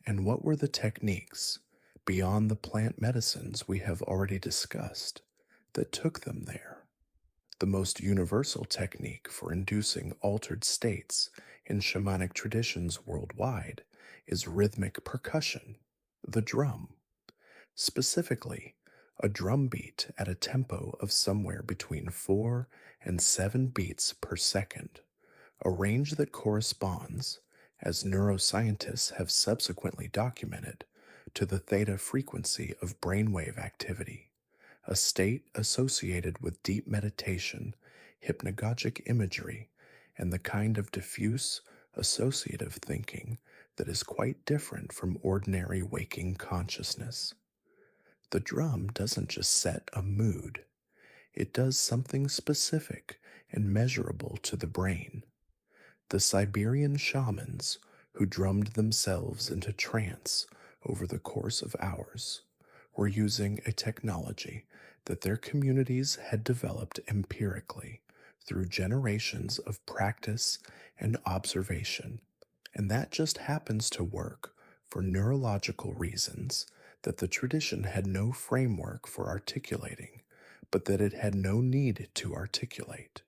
Speaker 1: And what were the techniques, beyond the plant medicines we have already discussed, that took them there? The most universal technique for inducing altered states in shamanic traditions worldwide is rhythmic percussion, the drum. Specifically, a drum beat at a tempo of somewhere between 4 and 7 beats per second, a range that corresponds, as neuroscientists have subsequently documented, to the theta frequency of brainwave activity, a state associated with deep meditation, hypnagogic imagery, and the kind of diffuse, associative thinking that is quite different from ordinary waking consciousness. The drum doesn't just set a mood, it does something specific and measurable to the brain. The Siberian shamans, who drummed themselves into trance over the course of hours, were using a technology that their communities had developed empirically through generations of practice and observation, and that just happens to work for neurological reasons that the tradition had no framework for articulating, but that it had no need to articulate,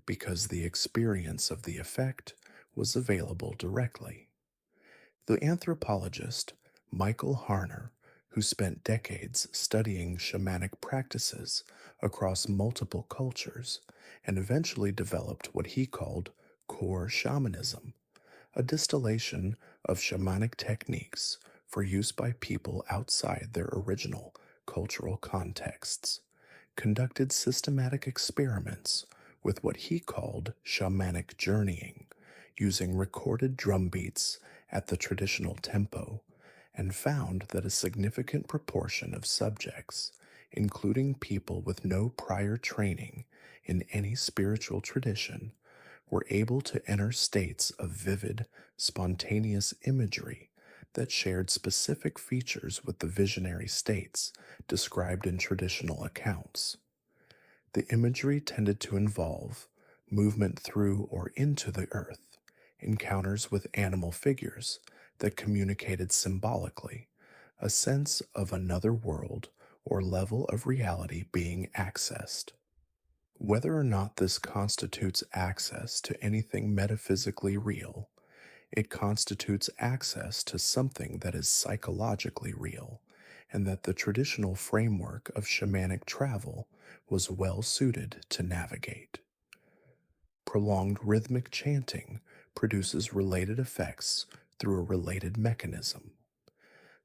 Speaker 1: because the experience of the effect was available directly. The anthropologist Michael Harner, who spent decades studying shamanic practices across multiple cultures and eventually developed what he called core shamanism, a distillation of shamanic techniques for use by people outside their original cultural contexts, conducted systematic experiments with what he called shamanic journeying, using recorded drum beats at the traditional tempo, and found that a significant proportion of subjects, including people with no prior training in any spiritual tradition, were able to enter states of vivid, spontaneous imagery that shared specific features with the visionary states described in traditional accounts. The imagery tended to involve movement through or into the earth, encounters with animal figures that communicated symbolically a sense of another world or level of reality being accessed. Whether or not this constitutes access to anything metaphysically real, it constitutes access to something that is psychologically real, and that the traditional framework of shamanic travel was well suited to navigate. Prolonged rhythmic chanting produces related effects through a related mechanism.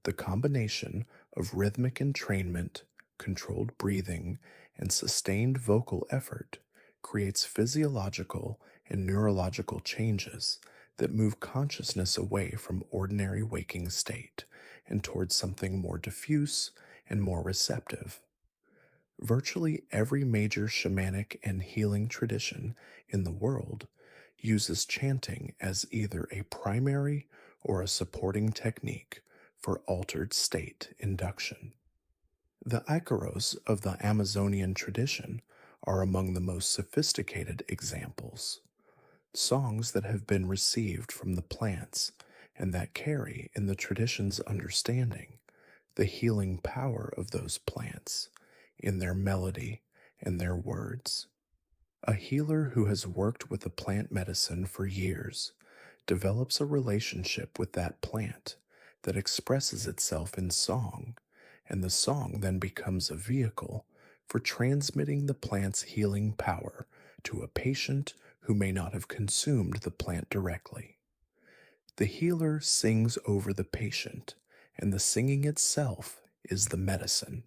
Speaker 1: The combination of rhythmic entrainment, controlled breathing, and sustained vocal effort creates physiological and neurological changes that move consciousness away from ordinary waking state and towards something more diffuse and more receptive. Virtually every major shamanic and healing tradition in the world uses chanting as either a primary or a supporting technique for altered state induction. The Icaros of the Amazonian tradition are among the most sophisticated examples. Songs that have been received from the plants and that carry, in the tradition's understanding, the healing power of those plants in their melody and their words. A healer who has worked with a plant medicine for years develops a relationship with that plant that expresses itself in song, and the song then becomes a vehicle for transmitting the plant's healing power to a patient who may not have consumed the plant directly. The healer sings over the patient, and the singing itself is the medicine.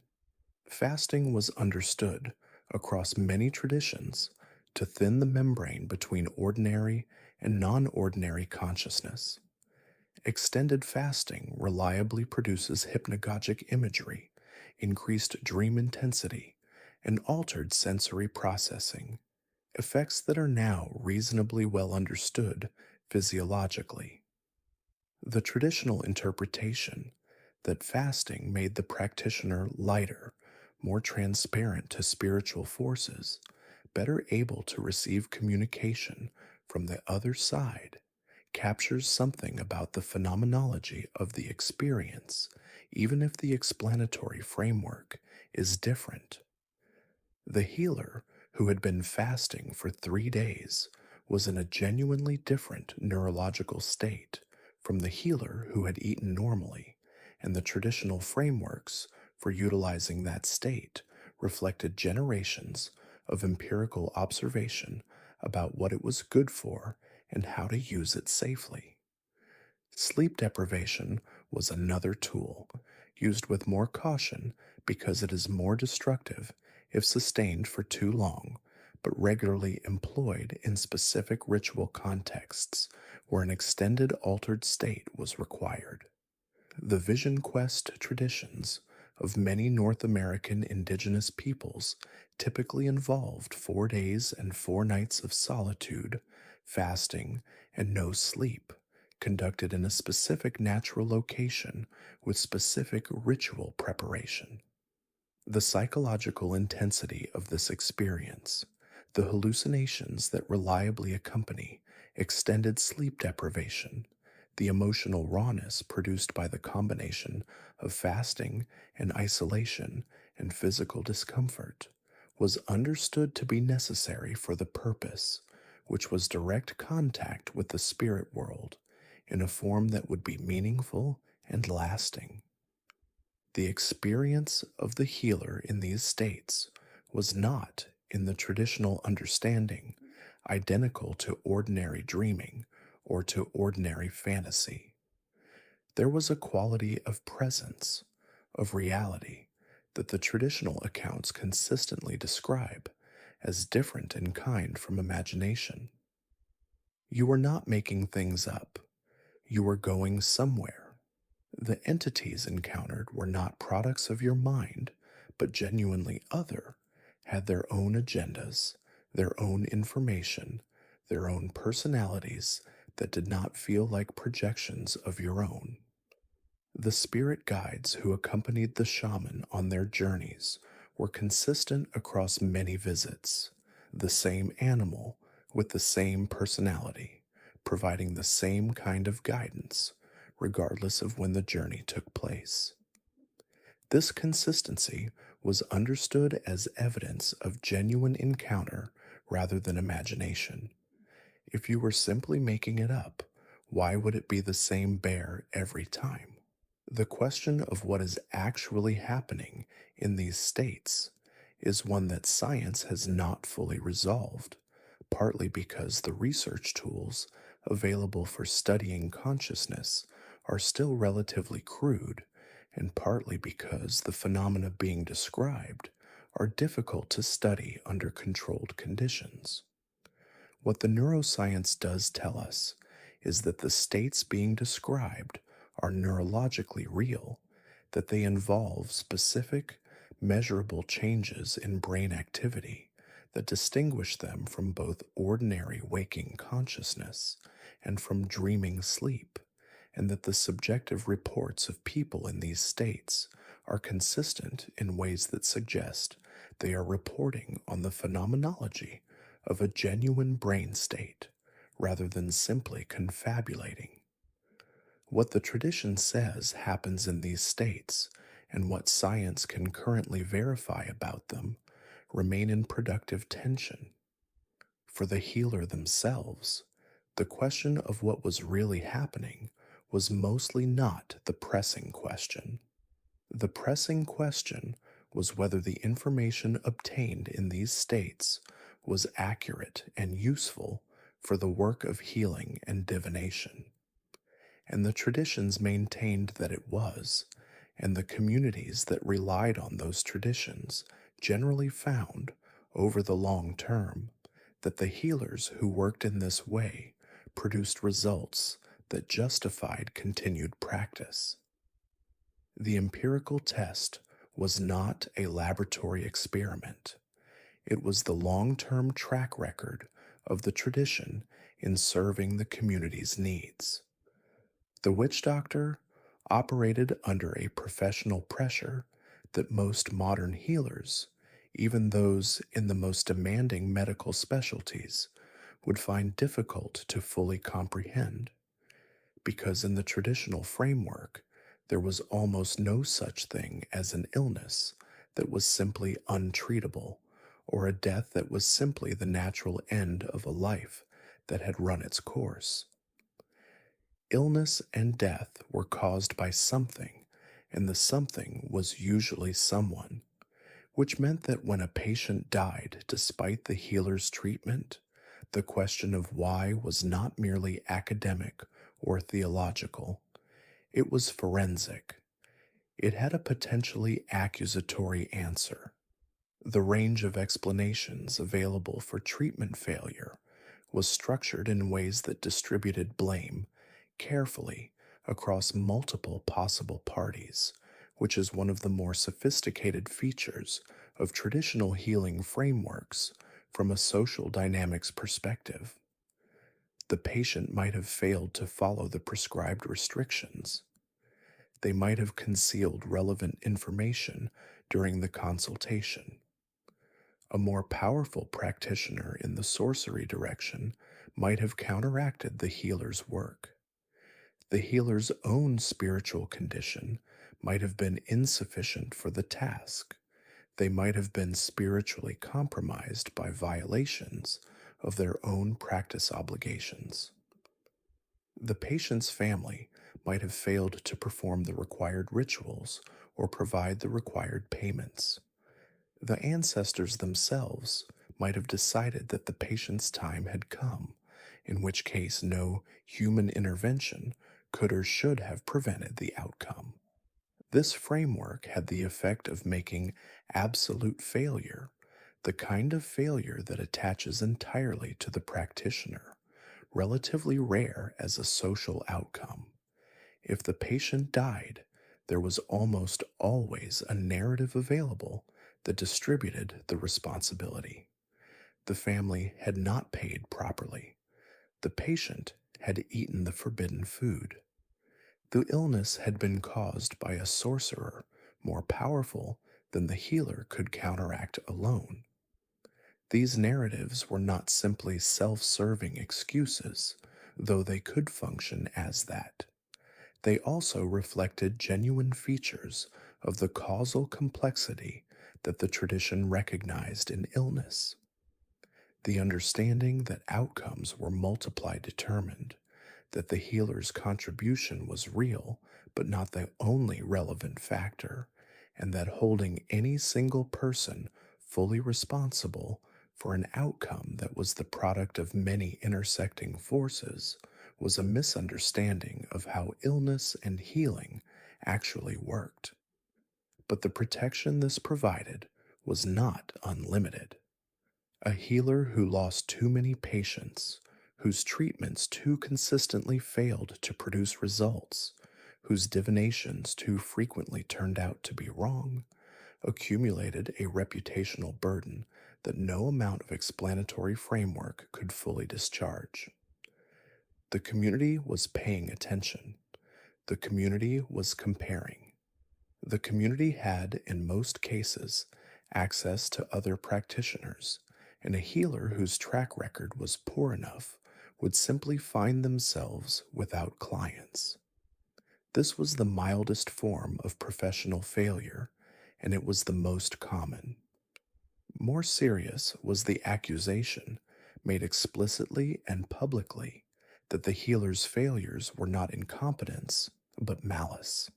Speaker 1: Fasting was understood across many traditions to thin the membrane between ordinary and non ordinary consciousness. Extended fasting reliably produces hypnagogic imagery, increased dream intensity, and altered sensory processing, effects that are now reasonably well understood physiologically. The traditional interpretation that fasting made the practitioner lighter, more transparent to spiritual forces, better able to receive communication from the other side, captures something about the phenomenology of the experience, even if the explanatory framework is different. The healer, who had been fasting for 3 days, was in a genuinely different neurological state from the healer who had eaten normally, and the traditional frameworks for utilizing that state reflected generations of empirical observation about what it was good for and how to use it safely. Sleep deprivation was another tool, used with more caution because it is more destructive if sustained for too long, but regularly employed in specific ritual contexts where an extended altered state was required. The vision quest traditions of many North American indigenous peoples typically involved 4 days and 4 nights of solitude, fasting, and no sleep, conducted in a specific natural location with specific ritual preparation. The psychological intensity of this experience, the hallucinations that reliably accompany extended sleep deprivation, the emotional rawness produced by the combination of fasting and isolation and physical discomfort, was understood to be necessary for the purpose, which was direct contact with the spirit world in a form that would be meaningful and lasting. The experience of the healer in these states was not, in the traditional understanding, identical to ordinary dreaming or to ordinary fantasy. There was a quality of presence, of reality, that the traditional accounts consistently describe as different in kind from imagination. You were not making things up, you were going somewhere. The entities encountered were not products of your mind, but genuinely other, had their own agendas, their own information, their own personalities that did not feel like projections of your own. The spirit guides who accompanied the shaman on their journeys were consistent across many visits, the same animal with the same personality, providing the same kind of guidance, regardless of when the journey took place. This consistency was understood as evidence of genuine encounter rather than imagination. If you were simply making it up, why would it be the same bear every time? The question of what is actually happening in these states is one that science has not fully resolved, partly because the research tools available for studying consciousness are still relatively crude, and partly because the phenomena being described are difficult to study under controlled conditions. What the neuroscience does tell us is that the states being described are neurologically real, that they involve specific, measurable changes in brain activity that distinguish them from both ordinary waking consciousness and from dreaming sleep, and that the subjective reports of people in these states are consistent in ways that suggest they are reporting on the phenomenology of a genuine brain state rather than simply confabulating. What the tradition says happens in these states and what science can currently verify about them remain in productive tension. For the healer themselves, the question of what was really happening was mostly not the pressing question. The pressing question was whether the information obtained in these states was accurate and useful for the work of healing and divination. And the traditions maintained that it was, and the communities that relied on those traditions generally found, over the long term, that the healers who worked in this way produced results that justified continued practice. The empirical test was not a laboratory experiment. It was the long-term track record of the tradition in serving the community's needs. The witch doctor operated under a professional pressure that most modern healers, even those in the most demanding medical specialties, would find difficult to fully comprehend, because in the traditional framework, there was almost no such thing as an illness that was simply untreatable, or a death that was simply the natural end of a life that had run its course. Illness and death were caused by something, and the something was usually someone, which meant that when a patient died despite the healer's treatment, the question of why was not merely academic or theological, it was forensic. It had a potentially accusatory answer. The range of explanations available for treatment failure was structured in ways that distributed blame carefully across multiple possible parties, which is one of the more sophisticated features of traditional healing frameworks from a social dynamics perspective. The patient might have failed to follow the prescribed restrictions. They might have concealed relevant information during the consultation. A more powerful practitioner in the sorcery direction might have counteracted the healer's work. The healer's own spiritual condition might have been insufficient for the task. They might have been spiritually compromised by violations of their own practice obligations. The patient's family might have failed to perform the required rituals or provide the required payments. The ancestors themselves might have decided that the patient's time had come, in which case no human intervention could or should have prevented the outcome. This framework had the effect of making absolute failure, the kind of failure that attaches entirely to the practitioner, relatively rare as a social outcome. If the patient died, there was almost always a narrative available that distributed the responsibility. The family had not paid properly. The patient had eaten the forbidden food. The illness had been caused by a sorcerer more powerful than the healer could counteract alone. These narratives were not simply self-serving excuses, though they could function as that. They also reflected genuine features of the causal complexity that the tradition recognized in illness. The understanding that outcomes were multiply determined, that the healer's contribution was real but not the only relevant factor, and that holding any single person fully responsible for an outcome that was the product of many intersecting forces was a misunderstanding of how illness and healing actually worked. But the protection this provided was not unlimited. A healer who lost too many patients, whose treatments too consistently failed to produce results, whose divinations too frequently turned out to be wrong, accumulated a reputational burden that no amount of explanatory framework could fully discharge. The community was paying attention. The community was comparing. The community had, in most cases, access to other practitioners, and a healer whose track record was poor enough would simply find themselves without clients. This was the mildest form of professional failure, and it was the most common. More serious was the accusation, made explicitly and publicly, that the healer's failures were not incompetence, but malice.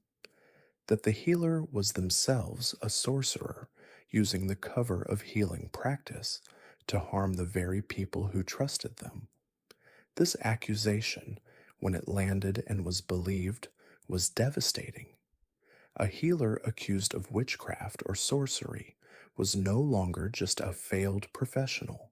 Speaker 1: That the healer was themselves a sorcerer, using the cover of healing practice to harm the very people who trusted them. This accusation, when it landed and was believed, was devastating. A healer accused of witchcraft or sorcery was no longer just a failed professional.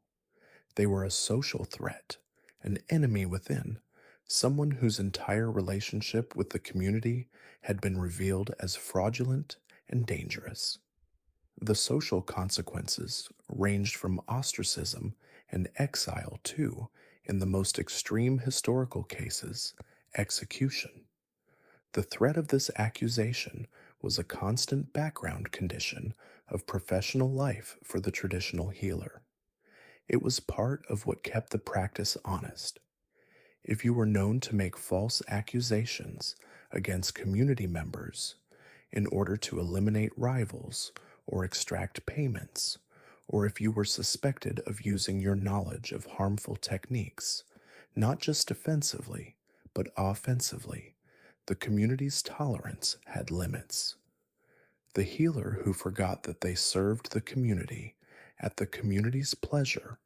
Speaker 1: They were a social threat, an enemy within, someone whose entire relationship with the community had been revealed as fraudulent and dangerous. The social consequences ranged from ostracism and exile to, in the most extreme historical cases, execution. The threat of this accusation was a constant background condition of professional life for the traditional healer. It was part of what kept the practice honest. If you were known to make false accusations against community members in order to eliminate rivals or extract payments, or if you were suspected of using your knowledge of harmful techniques, Not just defensively, but offensively. The community's tolerance had limits. The healer who forgot that they served the community at the community's pleasure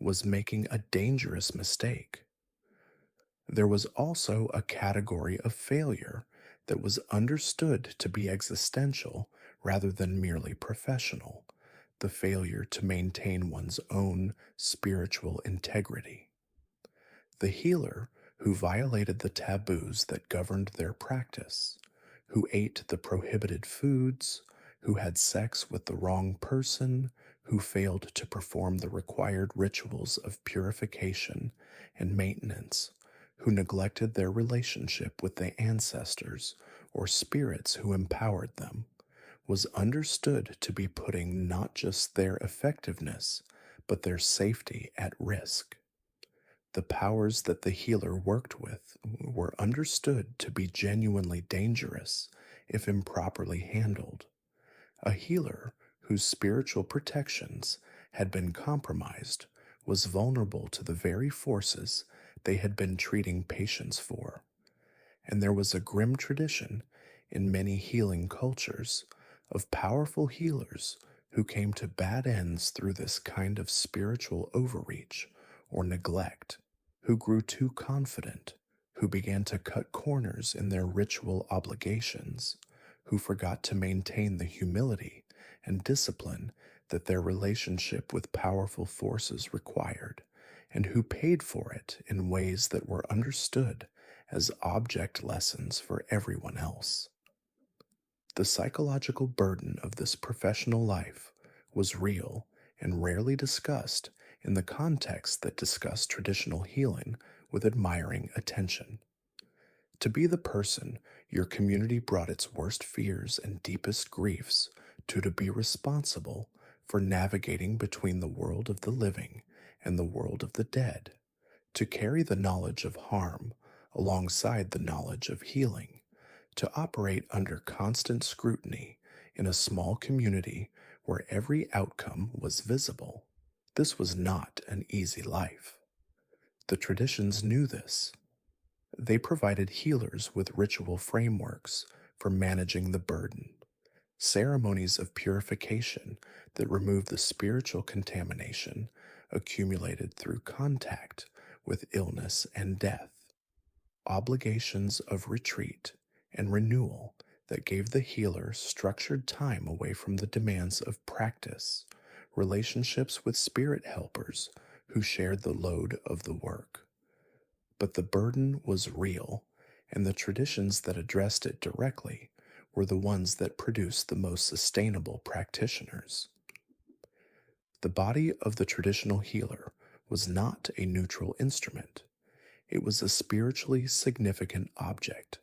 Speaker 1: was making a dangerous mistake. There was also a category of failure that was understood to be existential rather than merely professional, the failure to maintain one's own spiritual integrity. The healer who violated the taboos that governed their practice, who ate the prohibited foods, who had sex with the wrong person, who failed to perform the required rituals of purification and maintenance, who neglected their relationship with the ancestors or spirits who empowered them, was understood to be putting not just their effectiveness, but their safety at risk. The powers that the healer worked with were understood to be genuinely dangerous if improperly handled. A healer whose spiritual protections had been compromised was vulnerable to the very forces they had been treating patients for. And there was a grim tradition in many healing cultures of powerful healers who came to bad ends through this kind of spiritual overreach or neglect, who grew too confident, who began to cut corners in their ritual obligations, who forgot to maintain the humility and discipline that their relationship with powerful forces required, and who paid for it in ways that were understood as object lessons for everyone else. The psychological burden of this professional life was real and rarely discussed in the context that discussed traditional healing with admiring attention. To be the person your community brought its worst fears and deepest griefs to be responsible for navigating between the world of the living and the world of the dead, to carry the knowledge of harm alongside the knowledge of healing, to operate under constant scrutiny in a small community where every outcome was visible. This was not an easy life. The traditions knew this. They provided healers with ritual frameworks for managing the burden, ceremonies of purification that remove the spiritual contamination accumulated through contact with illness and death, obligations of retreat and renewal that gave the healer structured time away from the demands of practice, relationships with spirit helpers who shared the load of the work. But the burden was real, and the traditions that addressed it directly were the ones that produced the most sustainable practitioners. The body of the traditional healer was not a neutral instrument. It was a spiritually significant object,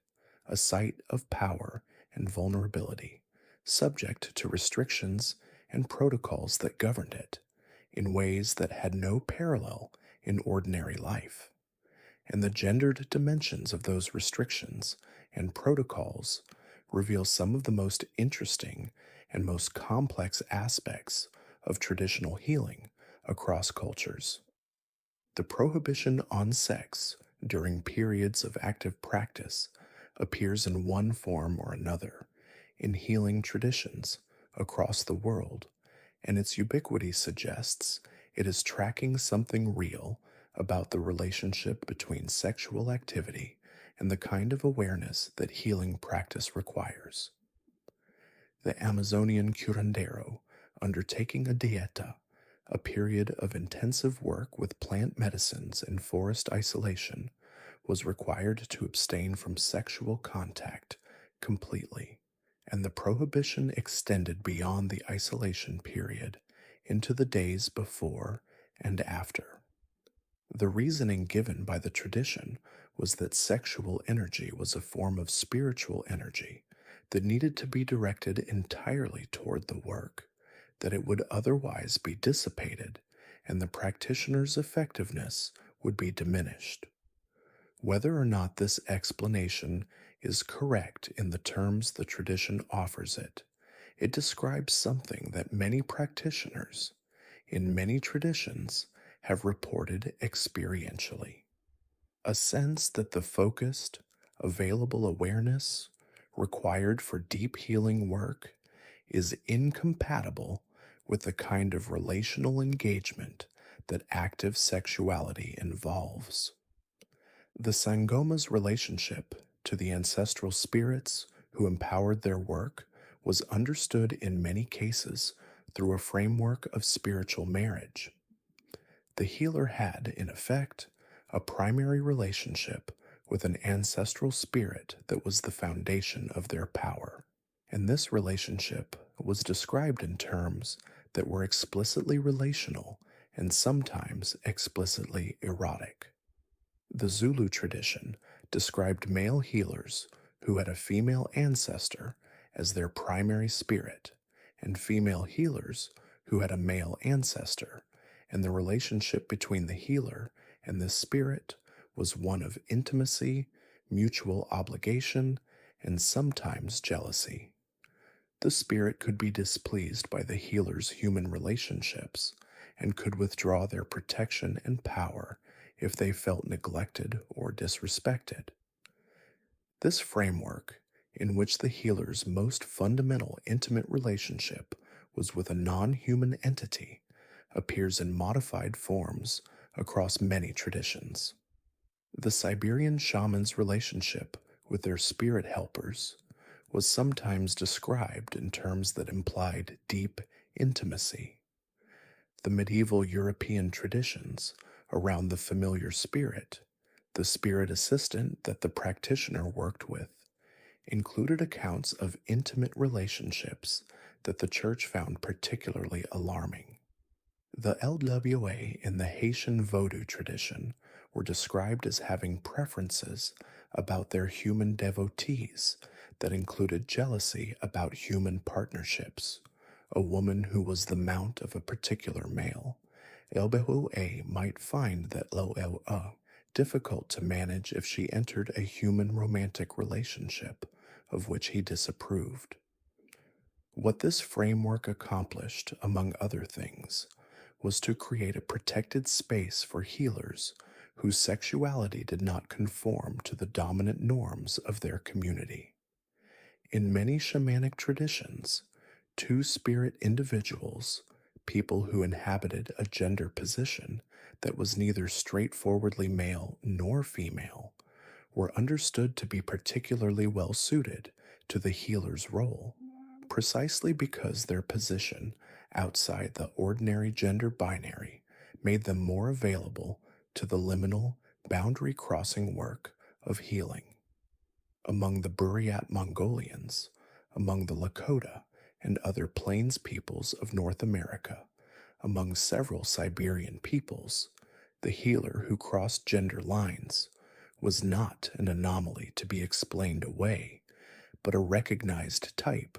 Speaker 1: a site of power and vulnerability, subject to restrictions and protocols that governed it in ways that had no parallel in ordinary life. And the gendered dimensions of those restrictions and protocols reveal some of the most interesting and most complex aspects of traditional healing across cultures. The prohibition on sex during periods of active practice appears in one form or another in healing traditions across the world, and its ubiquity suggests it is tracking something real about the relationship between sexual activity and the kind of awareness that healing practice requires. The Amazonian curandero undertaking a dieta, a period of intensive work with plant medicines and forest isolation, was required to abstain from sexual contact completely, and the prohibition extended beyond the isolation period into the days before and after. The reasoning given by the tradition was that sexual energy was a form of spiritual energy that needed to be directed entirely toward the work, that it would otherwise be dissipated and the practitioner's effectiveness would be diminished. Whether or not this explanation is correct in the terms the tradition offers it, it describes something that many practitioners, in many traditions, have reported experientially. a sense that the focused, available awareness required for deep healing work is incompatible with the kind of relational engagement that active sexuality involves. The Sangoma's relationship to the ancestral spirits who empowered their work was understood in many cases through a framework of spiritual marriage. The healer had, in effect, a primary relationship with an ancestral spirit that was the foundation of their power. And this relationship was described in terms that were explicitly relational and sometimes explicitly erotic. The Zulu tradition described male healers who had a female ancestor as their primary spirit, and female healers who had a male ancestor, and the relationship between the healer and this spirit was one of intimacy, mutual obligation, and sometimes jealousy. The spirit could be displeased by the healer's human relationships and could withdraw their protection and power if they felt neglected or disrespected. This framework, in which the healer's most fundamental intimate relationship was with a non human entity, appears in modified forms across many traditions. The Siberian shaman's relationship with their spirit helpers was sometimes described in terms that implied deep intimacy. The medieval European traditions around the familiar spirit, the spirit assistant that the practitioner worked with, included accounts of intimate relationships that the church found particularly alarming. The LWA in the Haitian Vodou tradition were described as having preferences about their human devotees that included jealousy about human partnerships. A woman who was the mount of a particular male, LWA might find that LLA difficult to manage if she entered a human romantic relationship of which he disapproved. What this framework accomplished, among other things, was to create a protected space for healers whose sexuality did not conform to the dominant norms of their community. In many shamanic traditions, two spirit individuals, people who inhabited a gender position that was neither straightforwardly male nor female, were understood to be particularly well suited to the healer's role, precisely because their position outside the ordinary gender binary made them more available to the liminal, boundary crossing work of healing. Among the Buryat Mongolians, among the Lakota, and other plains peoples of North America, among several Siberian peoples, the healer who crossed gender lines was not an anomaly to be explained away, but a recognized type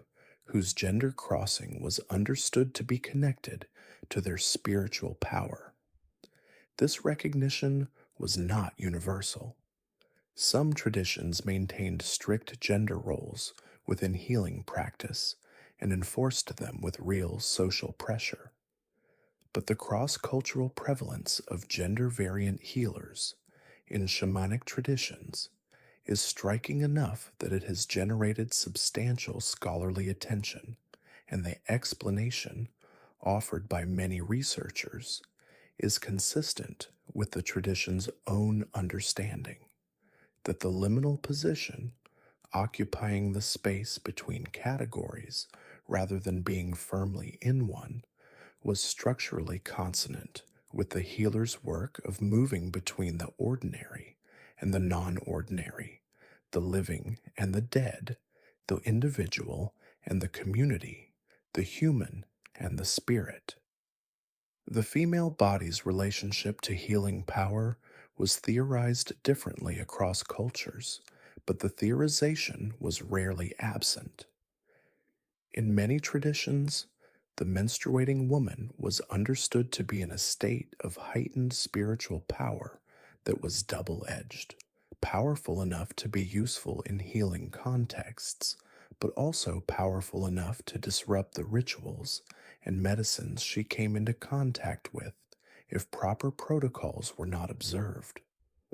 Speaker 1: whose gender crossing was understood to be connected to their spiritual power. This recognition was not universal. Some traditions maintained strict gender roles within healing practice and enforced them with real social pressure. But the cross-cultural prevalence of gender-variant healers in shamanic traditions is striking enough that it has generated substantial scholarly attention, and the explanation offered by many researchers is consistent with the tradition's own understanding that the liminal position, occupying the space between categories rather than being firmly in one, was structurally consonant with the healer's work of moving between the ordinary and the non-ordinary, the living and the dead, the individual and the community, the human and the spirit. The female body's relationship to healing power was theorized differently across cultures, but the theorization was rarely absent. In many traditions, the menstruating woman was understood to be in a state of heightened spiritual power that was double-edged, powerful enough to be useful in healing contexts, but also powerful enough to disrupt the rituals and medicines she came into contact with if proper protocols were not observed.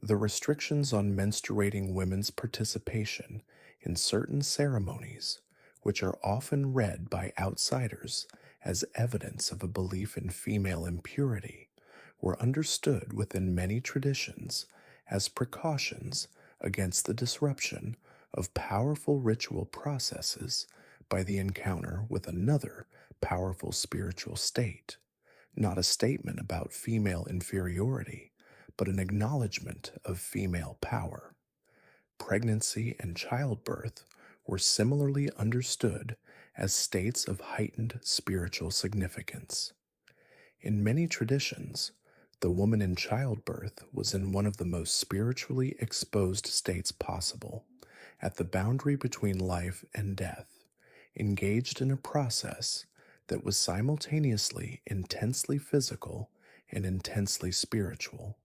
Speaker 1: The restrictions on menstruating women's participation in certain ceremonies, which are often read by outsiders as evidence of a belief in female impurity, were understood within many traditions as precautions against the disruption of powerful ritual processes by the encounter with another powerful spiritual state, not a statement about female inferiority, but an acknowledgement of female power. Pregnancy and childbirth were similarly understood as states of heightened spiritual significance. In many traditions, the woman in childbirth was in one of the most spiritually exposed states possible, at the boundary between life and death, engaged in a process that was simultaneously intensely physical and intensely spiritual.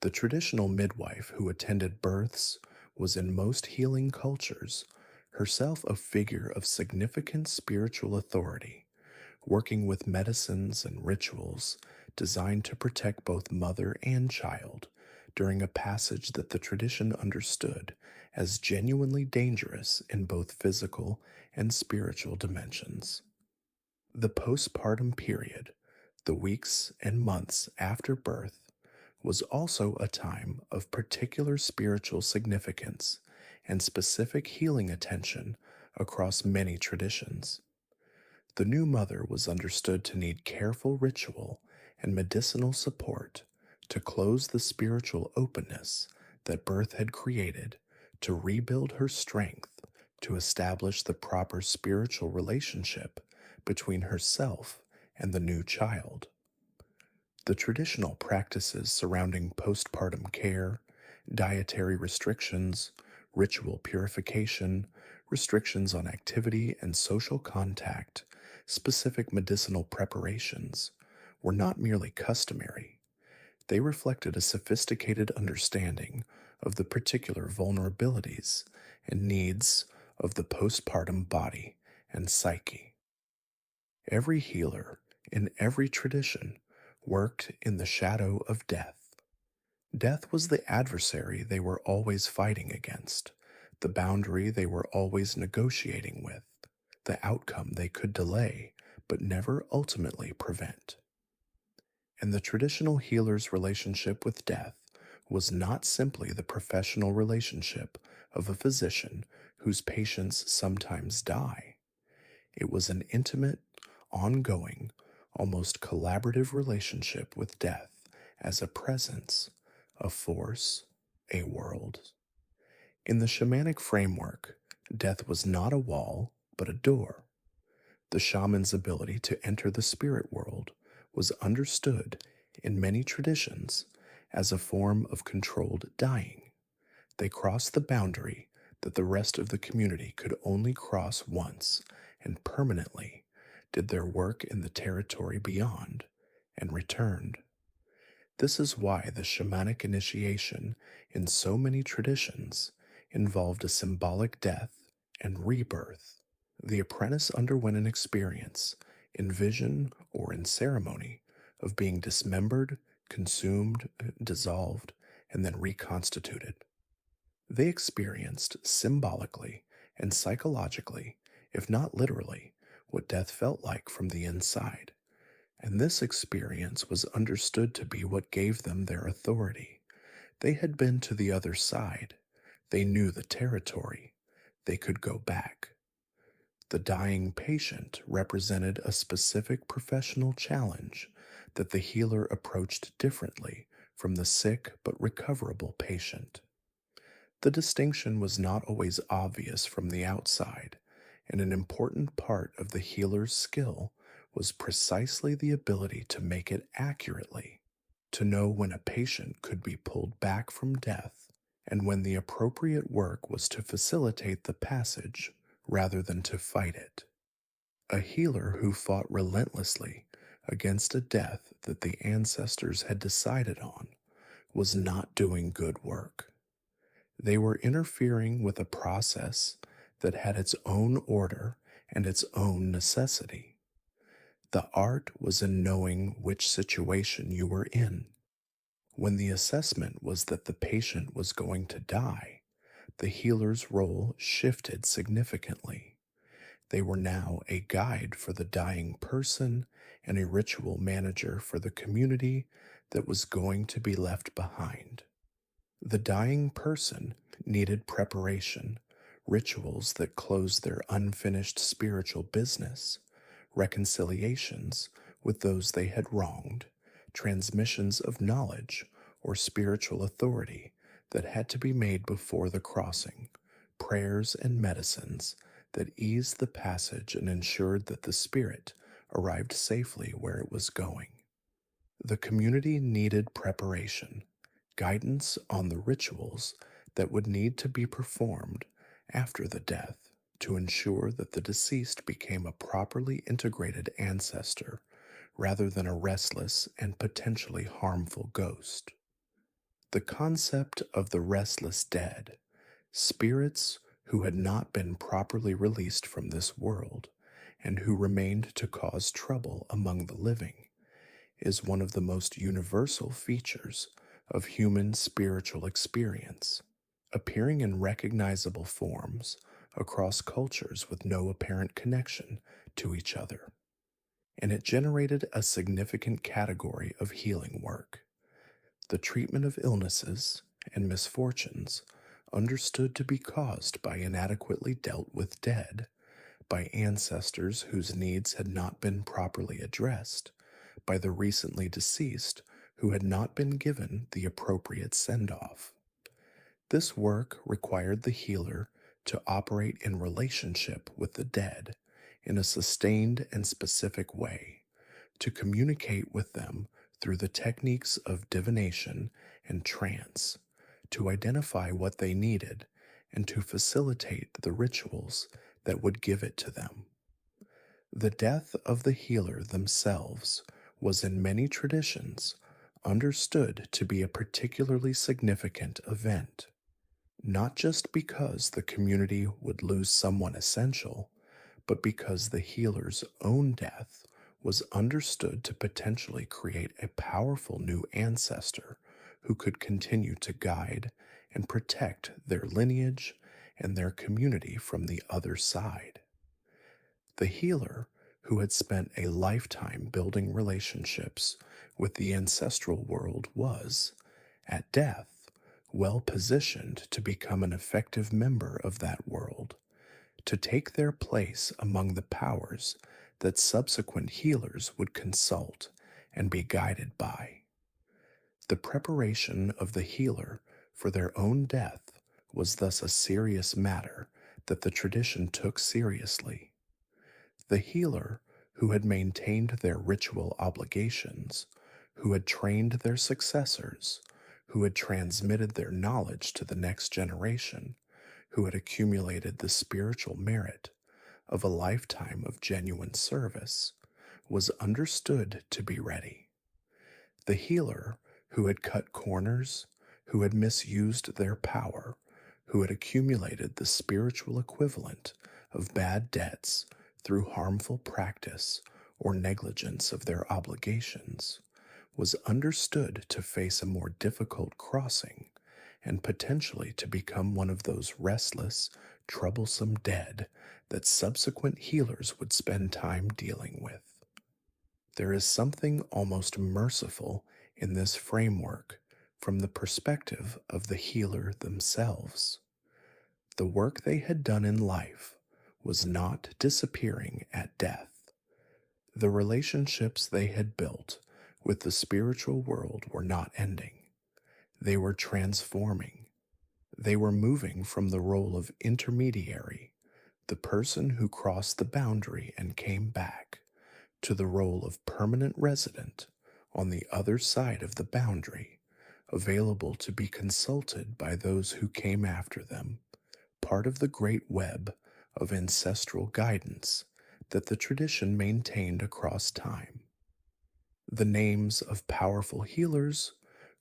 Speaker 1: The traditional midwife who attended births was in most healing cultures herself a figure of significant spiritual authority, working with medicines and rituals designed to protect both mother and child during a passage that the tradition understood as genuinely dangerous in both physical and spiritual dimensions. The postpartum period, the weeks and months after birth, was also a time of particular spiritual significance and specific healing attention across many traditions. The new mother was understood to need careful ritual and medicinal support to close the spiritual openness that birth had created, to rebuild her strength, to establish the proper spiritual relationship between herself and the new child. The traditional practices surrounding postpartum care, dietary restrictions, ritual purification, restrictions on activity and social contact, specific medicinal preparations, were not merely customary. They reflected a sophisticated understanding of the particular vulnerabilities and needs of the postpartum body and psyche. Every healer in every tradition worked in the shadow of death. Death was the adversary they were always fighting against, the boundary they were always negotiating with, the outcome they could delay but never ultimately prevent. And the traditional healer's relationship with death was not simply the professional relationship of a physician whose patients sometimes die. It was an intimate, ongoing, almost collaborative relationship with death as a presence, a force, a world. In the shamanic framework, death was not a wall, but a door. The shaman's ability to enter the spirit world was understood in many traditions as a form of controlled dying. They crossed the boundary that the rest of the community could only cross once and permanently, did their work in the territory beyond, and returned. This is why the shamanic initiation in so many traditions involved a symbolic death and rebirth. The apprentice underwent an experience, in vision or in ceremony, of being dismembered, consumed, dissolved, and then reconstituted. They experienced symbolically and psychologically, if not literally, what death felt like from the inside. And this experience was understood to be what gave them their authority. They had been to the other side. They knew the territory. They could go back. The dying patient represented a specific professional challenge that the healer approached differently from the sick but recoverable patient. The distinction was not always obvious from the outside, and an important part of the healer's skill was precisely the ability to make it accurately, to know when a patient could be pulled back from death, and when the appropriate work was to facilitate the passage rather than to fight it. A healer who fought relentlessly against a death that the ancestors had decided on was not doing good work. They were interfering with a process that had its own order and its own necessity. The art was in knowing which situation you were in, When the assessment was that the patient was going to die, the healer's role shifted significantly. They were now a guide for the dying person and a ritual manager for the community that was going to be left behind. The dying person needed preparation, rituals that closed their unfinished spiritual business, reconciliations with those they had wronged, transmissions of knowledge or spiritual authority that had to be made before the crossing, prayers and medicines that eased the passage and ensured that the spirit arrived safely where it was going. The community needed preparation, guidance on the rituals that would need to be performed after the death to ensure that the deceased became a properly integrated ancestor rather than a restless and potentially harmful ghost. The concept of the restless dead, spirits who had not been properly released from this world and who remained to cause trouble among the living, is one of the most universal features of human spiritual experience, appearing in recognizable forms across cultures with no apparent connection to each other. And it generated a significant category of healing work: the treatment of illnesses and misfortunes understood to be caused by inadequately dealt with dead, by ancestors whose needs had not been properly addressed, by the recently deceased who had not been given the appropriate send off. This work required the healer to operate in relationship with the dead in a sustained and specific way, to communicate with them through the techniques of divination and trance, to identify what they needed, and to facilitate the rituals that would give it to them. The death of the healer themselves was in many traditions understood to be a particularly significant event, not just because the community would lose someone essential, but because the healer's own death was understood to potentially create a powerful new ancestor who could continue to guide and protect their lineage and their community from the other side. The healer, who had spent a lifetime building relationships with the ancestral world, was, at death, well positioned to become an effective member of that world, to take their place among the powers that subsequent healers would consult and be guided by. The preparation of the healer for their own death was thus a serious matter that the tradition took seriously. The healer, who had maintained their ritual obligations, who had trained their successors, who had transmitted their knowledge to the next generation, who had accumulated the spiritual merit of a lifetime of genuine service, was understood to be ready. The healer, who had cut corners, who had misused their power, who had accumulated the spiritual equivalent of bad debts through harmful practice or negligence of their obligations, was understood to face a more difficult crossing and potentially to become one of those restless, troublesome dead that subsequent healers would spend time dealing with. There is something almost merciful in this framework from the perspective of the healer themselves. The work they had done in life was not disappearing at death. The relationships they had built with the spiritual world were not ending. They were transforming. They were moving from the role of intermediary, the person who crossed the boundary and came back, to the role of permanent resident on the other side of the boundary, available to be consulted by those who came after them, part of the great web of ancestral guidance that the tradition maintained across time. The names of powerful healers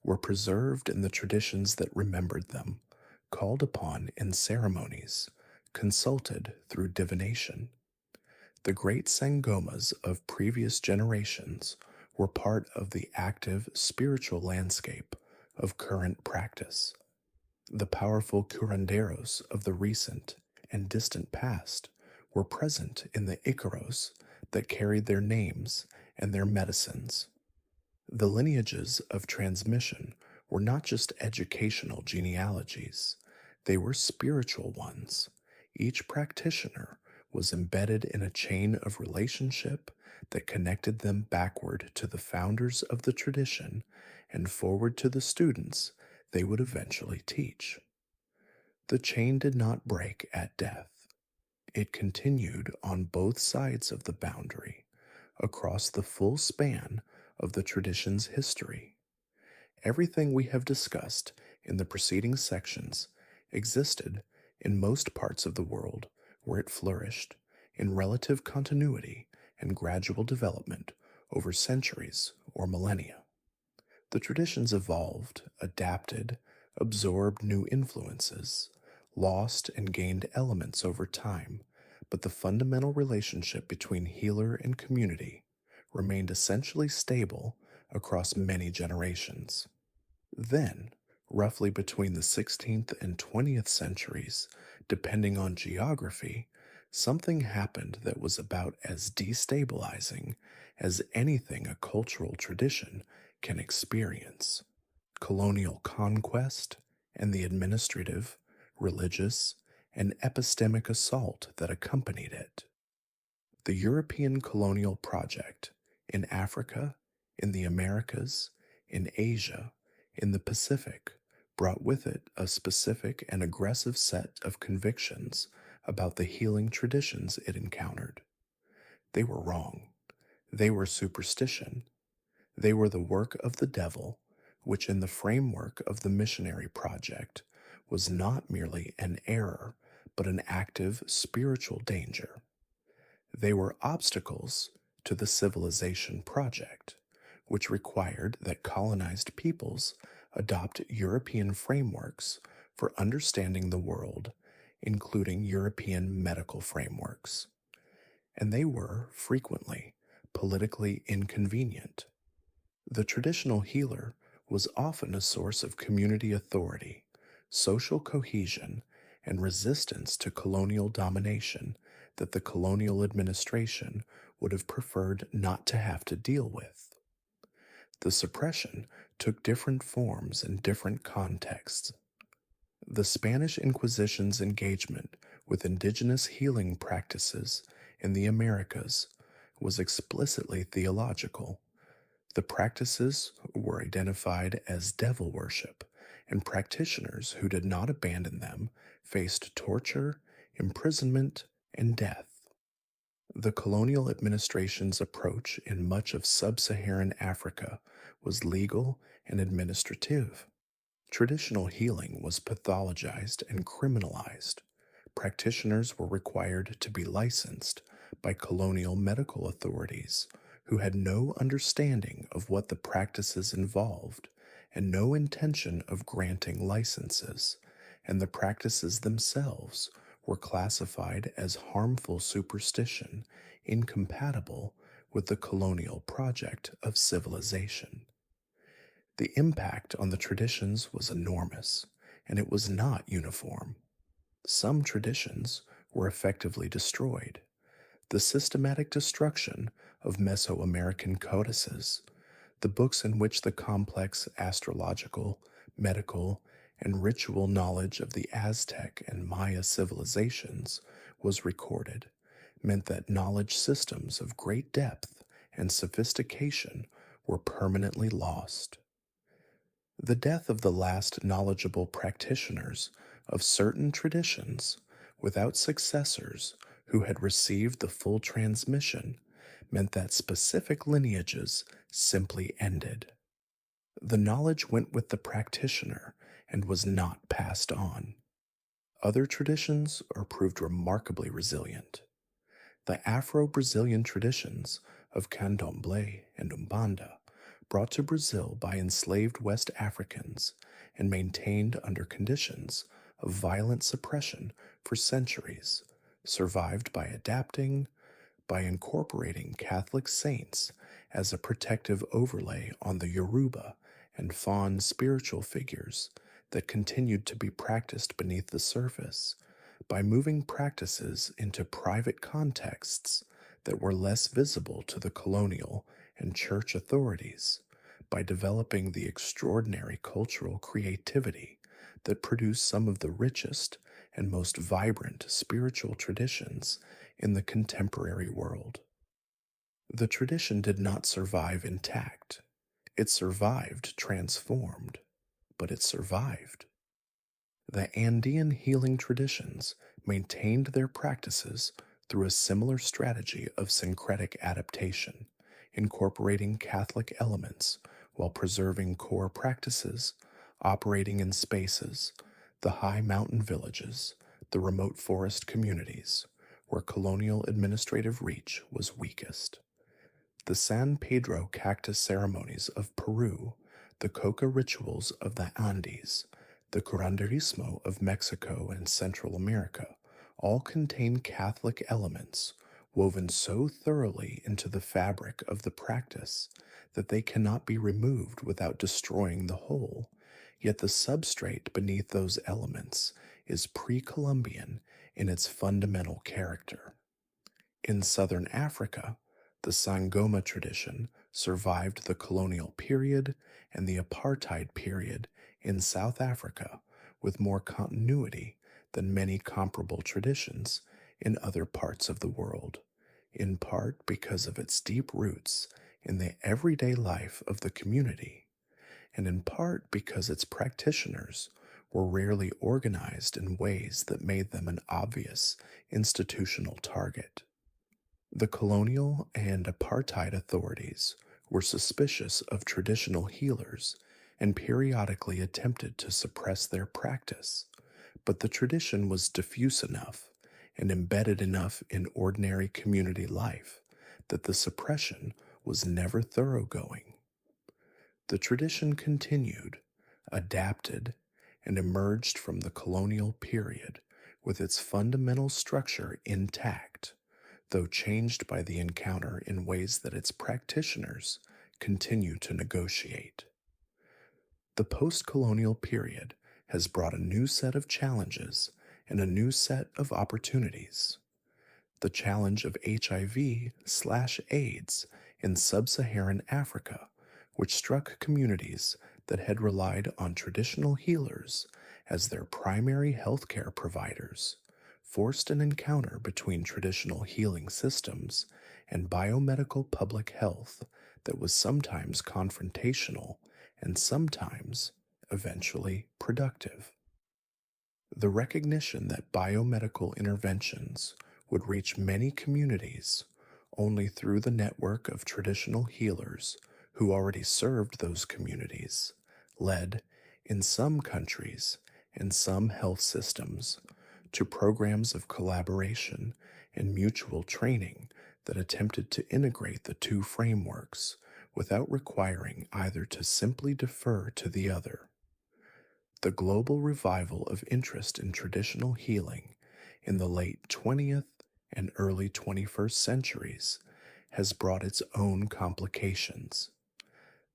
Speaker 1: were preserved in the traditions that remembered them, called upon in ceremonies, consulted through divination. The great sangomas of previous generations were part of the active spiritual landscape of current practice. The powerful curanderos of the recent and distant past were present in the Icaros that carried their names and their medicines. The lineages of transmission were not just educational genealogies, they were spiritual ones. Each practitioner was embedded in a chain of relationship that connected them backward to the founders of the tradition and forward to the students they would eventually teach. The chain did not break at death. It continued on both sides of the boundary, across the full span of the tradition's history. Everything we have discussed in the preceding sections existed in most parts of the world where it flourished in relative continuity and gradual development over centuries or millennia. The traditions evolved, adapted, absorbed new influences, lost and gained elements over time, but the fundamental relationship between healer and community remained essentially stable across many generations. Then, roughly between the 16th and 20th centuries, depending on geography, something happened that was about as destabilizing as anything a cultural tradition can experience: colonial conquest and the administrative, religious, and epistemic assault that accompanied it. The European colonial project in Africa, in the Americas, in Asia, in the Pacific brought with it a specific and aggressive set of convictions about the healing traditions it encountered. They were wrong. They were superstition. They were the work of the devil, which in the framework of the missionary project was not merely an error, but an active spiritual danger. They were obstacles to the civilization project, which required that colonized peoples adopt European frameworks for understanding the world, including European medical frameworks. And they were, frequently, politically inconvenient. The traditional healer was often a source of community authority, social cohesion, and resistance to colonial domination that the colonial administration would have preferred not to have to deal with. The suppression took different forms in different contexts. The Spanish Inquisition's engagement with indigenous healing practices in the Americas was explicitly theological. The practices were identified as devil worship, and practitioners who did not abandon them faced torture, imprisonment, and death. The colonial administration's approach in much of sub-Saharan Africa was legal and administrative. Traditional healing was pathologized and criminalized. Practitioners were required to be licensed by colonial medical authorities who had no understanding of what the practices involved and no intention of granting licenses, and the practices themselves were classified as harmful superstition incompatible with the colonial project of civilization. The impact on the traditions was enormous, and it was not uniform. Some traditions were effectively destroyed. The systematic destruction of Mesoamerican codices, the books in which the complex astrological, medical, and ritual knowledge of the Aztec and Maya civilizations was recorded, meant that knowledge systems of great depth and sophistication were permanently lost. The death of the last knowledgeable practitioners of certain traditions, without successors who had received the full transmission, meant that specific lineages simply ended. The knowledge went with the practitioner and was not passed on. Other traditions are proved remarkably resilient. The Afro-Brazilian traditions of Candomblé and Umbanda, brought to Brazil by enslaved West Africans and maintained under conditions of violent suppression for centuries, survived by adapting, by incorporating Catholic saints as a protective overlay on the Yoruba and fawn spiritual figures that continued to be practiced beneath the surface by moving practices into private contexts that were less visible to the colonial and church authorities, by developing the extraordinary cultural creativity that produced some of the richest and most vibrant spiritual traditions in the contemporary world. The tradition did not survive intact. It survived transformed, but it survived. The Andean healing traditions maintained their practices through a similar strategy of syncretic adaptation, incorporating Catholic elements while preserving core practices, operating in spaces, the high mountain villages, the remote forest communities, where colonial administrative reach was weakest. The San Pedro cactus ceremonies of Peru, the coca rituals of the Andes, the curanderismo of Mexico and Central America all contain Catholic elements woven so thoroughly into the fabric of the practice that they cannot be removed without destroying the whole, yet the substrate beneath those elements is pre Columbian in its fundamental character. In southern Africa, the Sangoma tradition survived the colonial period and the apartheid period in South Africa with more continuity than many comparable traditions in other parts of the world, in part because of its deep roots in the everyday life of the community, and in part because its practitioners were rarely organized in ways that made them an obvious institutional target. The colonial and apartheid authorities were suspicious of traditional healers and periodically attempted to suppress their practice, but the tradition was diffuse enough and embedded enough in ordinary community life that the suppression was never thoroughgoing. The tradition continued, adapted, and emerged from the colonial period with its fundamental structure intact, though changed by the encounter in ways that its practitioners continue to negotiate. The post colonial period has brought a new set of challenges and a new set of opportunities. The challenge of HIV/AIDS in sub Saharan Africa, which struck communities that had relied on traditional healers as their primary healthcare providers, forced an encounter between traditional healing systems and biomedical public health that was sometimes confrontational and sometimes, eventually, productive. The recognition that biomedical interventions would reach many communities only through the network of traditional healers who already served those communities led, in some countries and some health systems, to programs of collaboration and mutual training that attempted to integrate the two frameworks without requiring either to simply defer to the other. The global revival of interest in traditional healing in the late 20th and early 21st centuries has brought its own complications.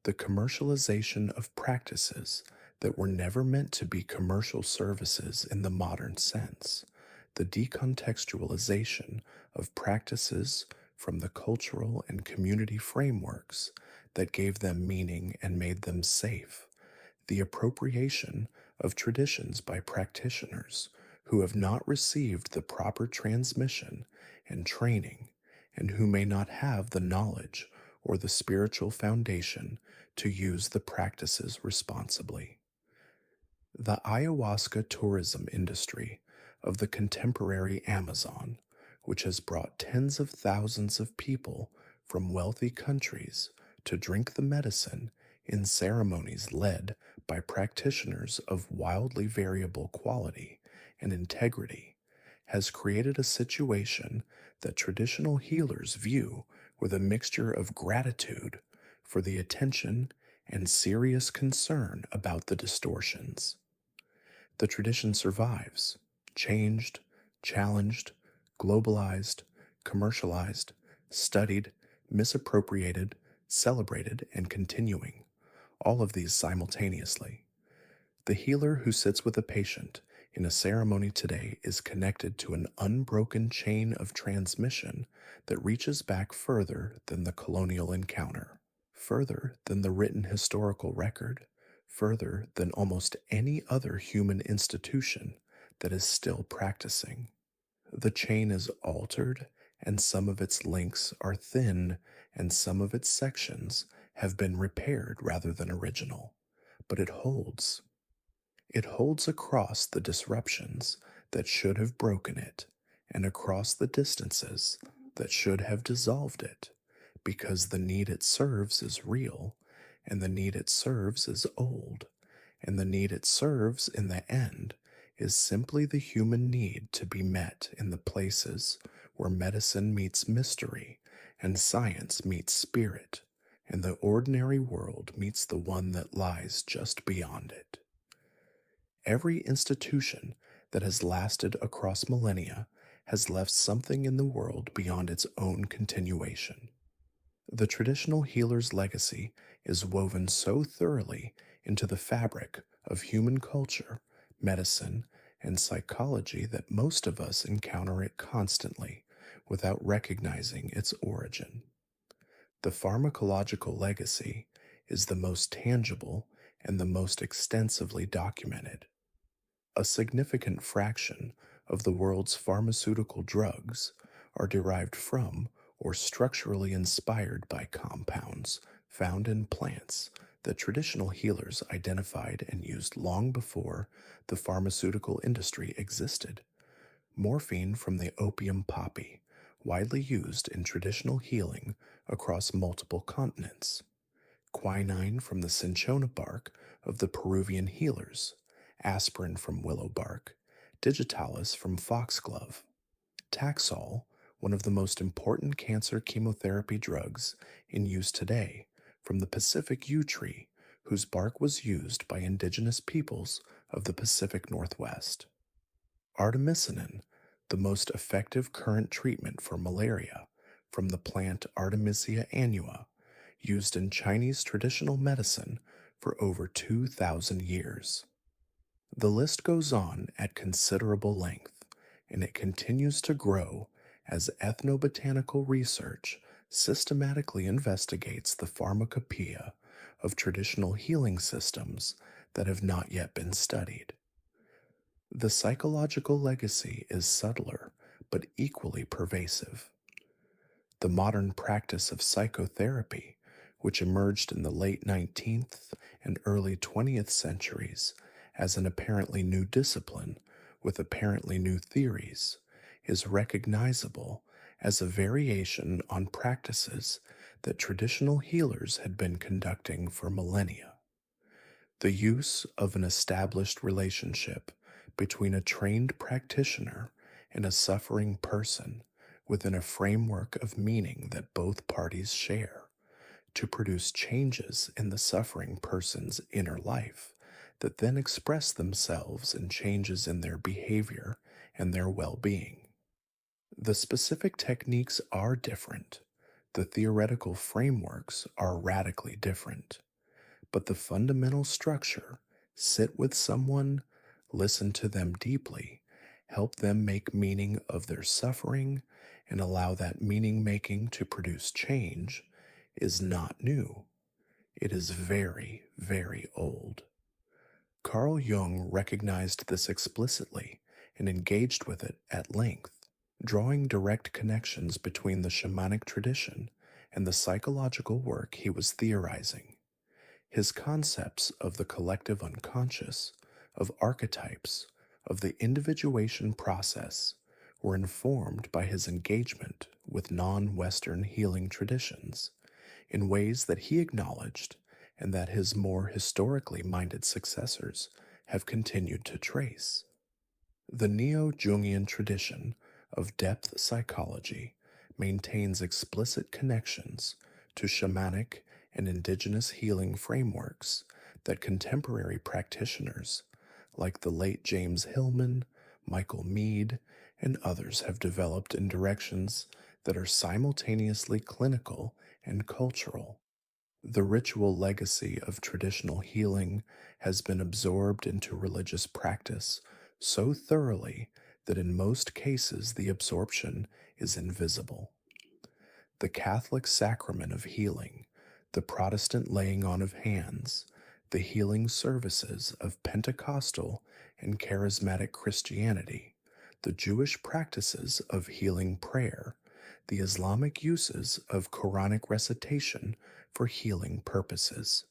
Speaker 1: The commercialization of practices that were never meant to be commercial services in the modern sense, the decontextualization of practices from the cultural and community frameworks that gave them meaning and made them safe, the appropriation of traditions by practitioners who have not received the proper transmission and training and who may not have the knowledge or the spiritual foundation to use the practices responsibly. The ayahuasca tourism industry of the contemporary Amazon, which has brought tens of thousands of people from wealthy countries to drink the medicine in ceremonies led by practitioners of wildly variable quality and integrity, has created a situation that traditional healers view with a mixture of gratitude for the attention and serious concern about the distortions. The tradition survives, changed, challenged, globalized, commercialized, studied, misappropriated, celebrated, and continuing, all of these simultaneously. The healer who sits with a patient in a ceremony today is connected to an unbroken chain of transmission that reaches back further than the colonial encounter, further than the written historical record, further than almost any other human institution that is still practicing. The chain is altered, and some of its links are thin, and some of its sections have been repaired rather than original. But it holds. It holds across the disruptions that should have broken it, and across the distances that should have dissolved it, because the need it serves is real, and the need it serves is old, and the need it serves in the end is simply the human need to be met in the places where medicine meets mystery and science meets spirit, and the ordinary world meets the one that lies just beyond it. Every institution that has lasted across millennia has left something in the world beyond its own continuation. The traditional healer's legacy is woven so thoroughly into the fabric of human culture, medicine, and psychology that most of us encounter it constantly without recognizing its origin. The pharmacological legacy is the most tangible and the most extensively documented. A significant fraction of the world's pharmaceutical drugs are derived from or structurally inspired by compounds found in plants that traditional healers identified and used long before the pharmaceutical industry existed. Morphine from the opium poppy, widely used in traditional healing across multiple continents. Quinine from the cinchona bark of the Peruvian healers, aspirin from willow bark, digitalis from foxglove, Taxol, one of the most important cancer chemotherapy drugs in use today, from the Pacific yew tree, whose bark was used by indigenous peoples of the Pacific Northwest. Artemisinin, the most effective current treatment for malaria, from the plant Artemisia annua, used in Chinese traditional medicine for over 2,000 years. The list goes on at considerable length, and it continues to grow as ethnobotanical research systematically investigates the pharmacopoeia of traditional healing systems that have not yet been studied. The psychological legacy is subtler but equally pervasive. The modern practice of psychotherapy, which emerged in the late 19th and early 20th centuries as an apparently new discipline with apparently new theories, is recognizable as a variation on practices that traditional healers had been conducting for millennia. The use of an established relationship between a trained practitioner and a suffering person within a framework of meaning that both parties share to produce changes in the suffering person's inner life that then express themselves in changes in their behavior and their well being. The specific techniques are different, the theoretical frameworks are radically different, but the fundamental structure sit with someone, listen to them deeply, help them make meaning of their suffering, and allow that meaning making to produce change is not new. It is very, very old. Carl Jung recognized this explicitly and engaged with it at length, drawing direct connections between the shamanic tradition and the psychological work he was theorizing. His concepts of the collective unconscious, of archetypes, of the individuation process were informed by his engagement with non Western healing traditions in ways that he acknowledged and that his more historically minded successors have continued to trace. The neo Jungian tradition of depth psychology maintains explicit connections to shamanic and indigenous healing frameworks that contemporary practitioners, like the late James Hillman, Michael Meade, and others, have developed in directions that are simultaneously clinical and cultural. The ritual legacy of traditional healing has been absorbed into religious practice so thoroughly that in most cases the absorption is invisible. The Catholic sacrament of healing, the Protestant laying on of hands, the healing services of Pentecostal and charismatic Christianity, the Jewish practices of healing prayer, the Islamic uses of Quranic recitation for healing purposes.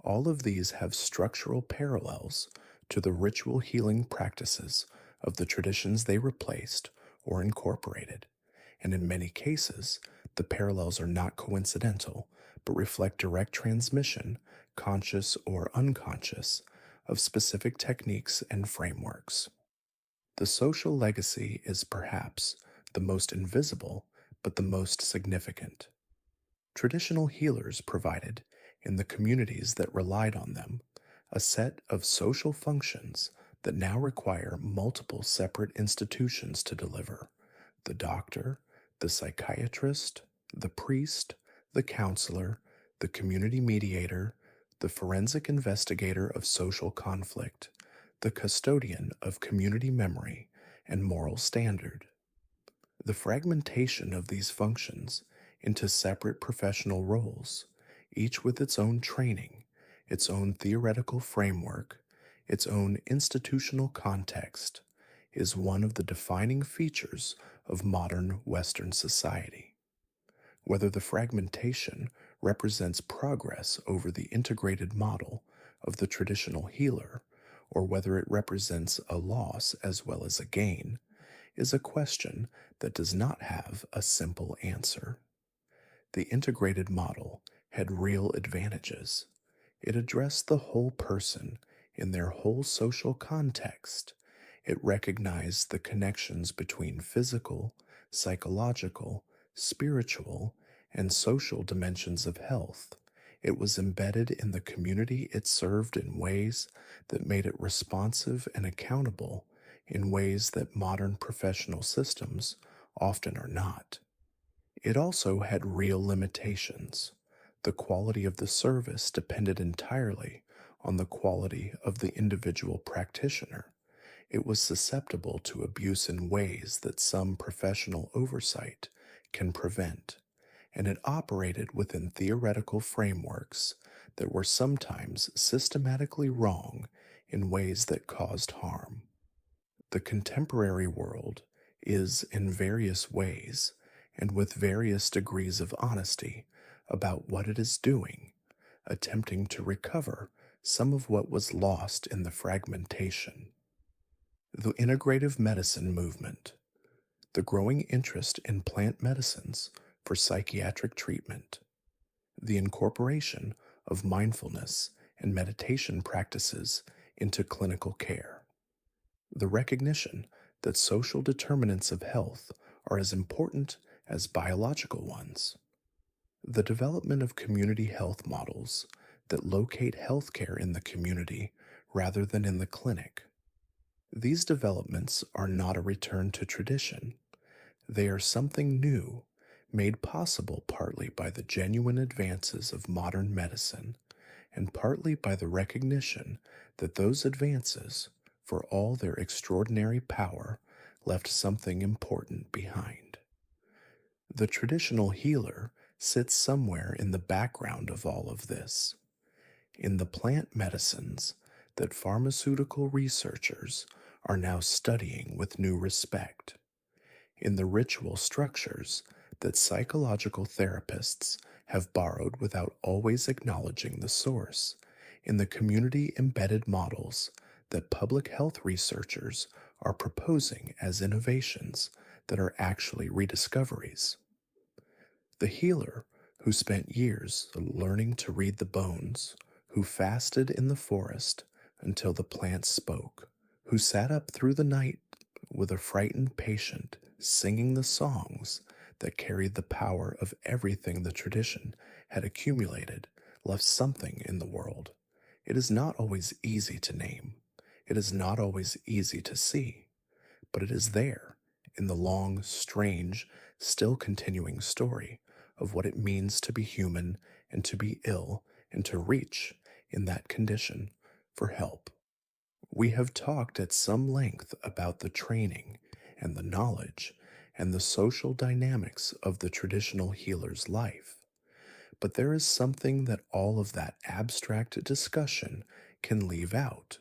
Speaker 1: All of these have structural parallels to the ritual healing practices of the traditions they replaced or incorporated, and in many cases, the parallels are not coincidental, but reflect direct transmission, conscious or unconscious, of specific techniques and frameworks. The social legacy is perhaps the most invisible, but the most significant. Traditional healers provided, in the communities that relied on them, a set of social functions that now require multiple separate institutions to deliver: the doctor, the psychiatrist, the priest, the counselor, the community mediator, the forensic investigator of social conflict, the custodian of community memory and moral standard. The fragmentation of these functions into separate professional roles, each with its own training, its own theoretical framework, its own institutional context, is one of the defining features of modern Western society. Whether the fragmentation represents progress over the integrated model of the traditional healer, or whether it represents a loss as well as a gain, is a question that does not have a simple answer. The integrated model had real advantages. It addressed the whole person in their whole social context. It recognized the connections between physical, psychological, spiritual, and social dimensions of health. It was embedded in the community it served in ways that made it responsive and accountable in ways that modern professional systems often are not. It also had real limitations. The quality of the service depended entirely on the quality of the individual practitioner. It was susceptible to abuse in ways that some professional oversight can prevent, and it operated within theoretical frameworks that were sometimes systematically wrong in ways that caused harm. The contemporary world is, in various ways, and with various degrees of honesty about what it is doing, attempting to recover some of what was lost in the fragmentation. The integrative medicine movement, the growing interest in plant medicines for psychiatric treatment, the incorporation of mindfulness and meditation practices into clinical care, the recognition that social determinants of health are as important as biological ones, the development of community health models that locate healthcare in the community rather than in the clinic. These developments are not a return to tradition. They are something new, made possible partly by the genuine advances of modern medicine, and partly by the recognition that those advances, for all their extraordinary power, left something important behind. The traditional healer sits somewhere in the background of all of this, in the plant medicines that pharmaceutical researchers are now studying with new respect, in the ritual structures that psychological therapists have borrowed without always acknowledging the source, in the community embedded models that public health researchers are proposing as innovations that are actually rediscoveries. The healer who spent years learning to read the bones, who fasted in the forest until the plants spoke, who sat up through the night with a frightened patient singing the songs that carried the power of everything the tradition had accumulated, left something in the world. It is not always easy to name. It is not always easy to see, but it is there in the long, strange, still continuing story of what it means to be human and to be ill and to reach in that condition for help. We have talked at some length about the training and the knowledge and the social dynamics of the traditional healer's life, but there is something that all of that abstract discussion can leave out: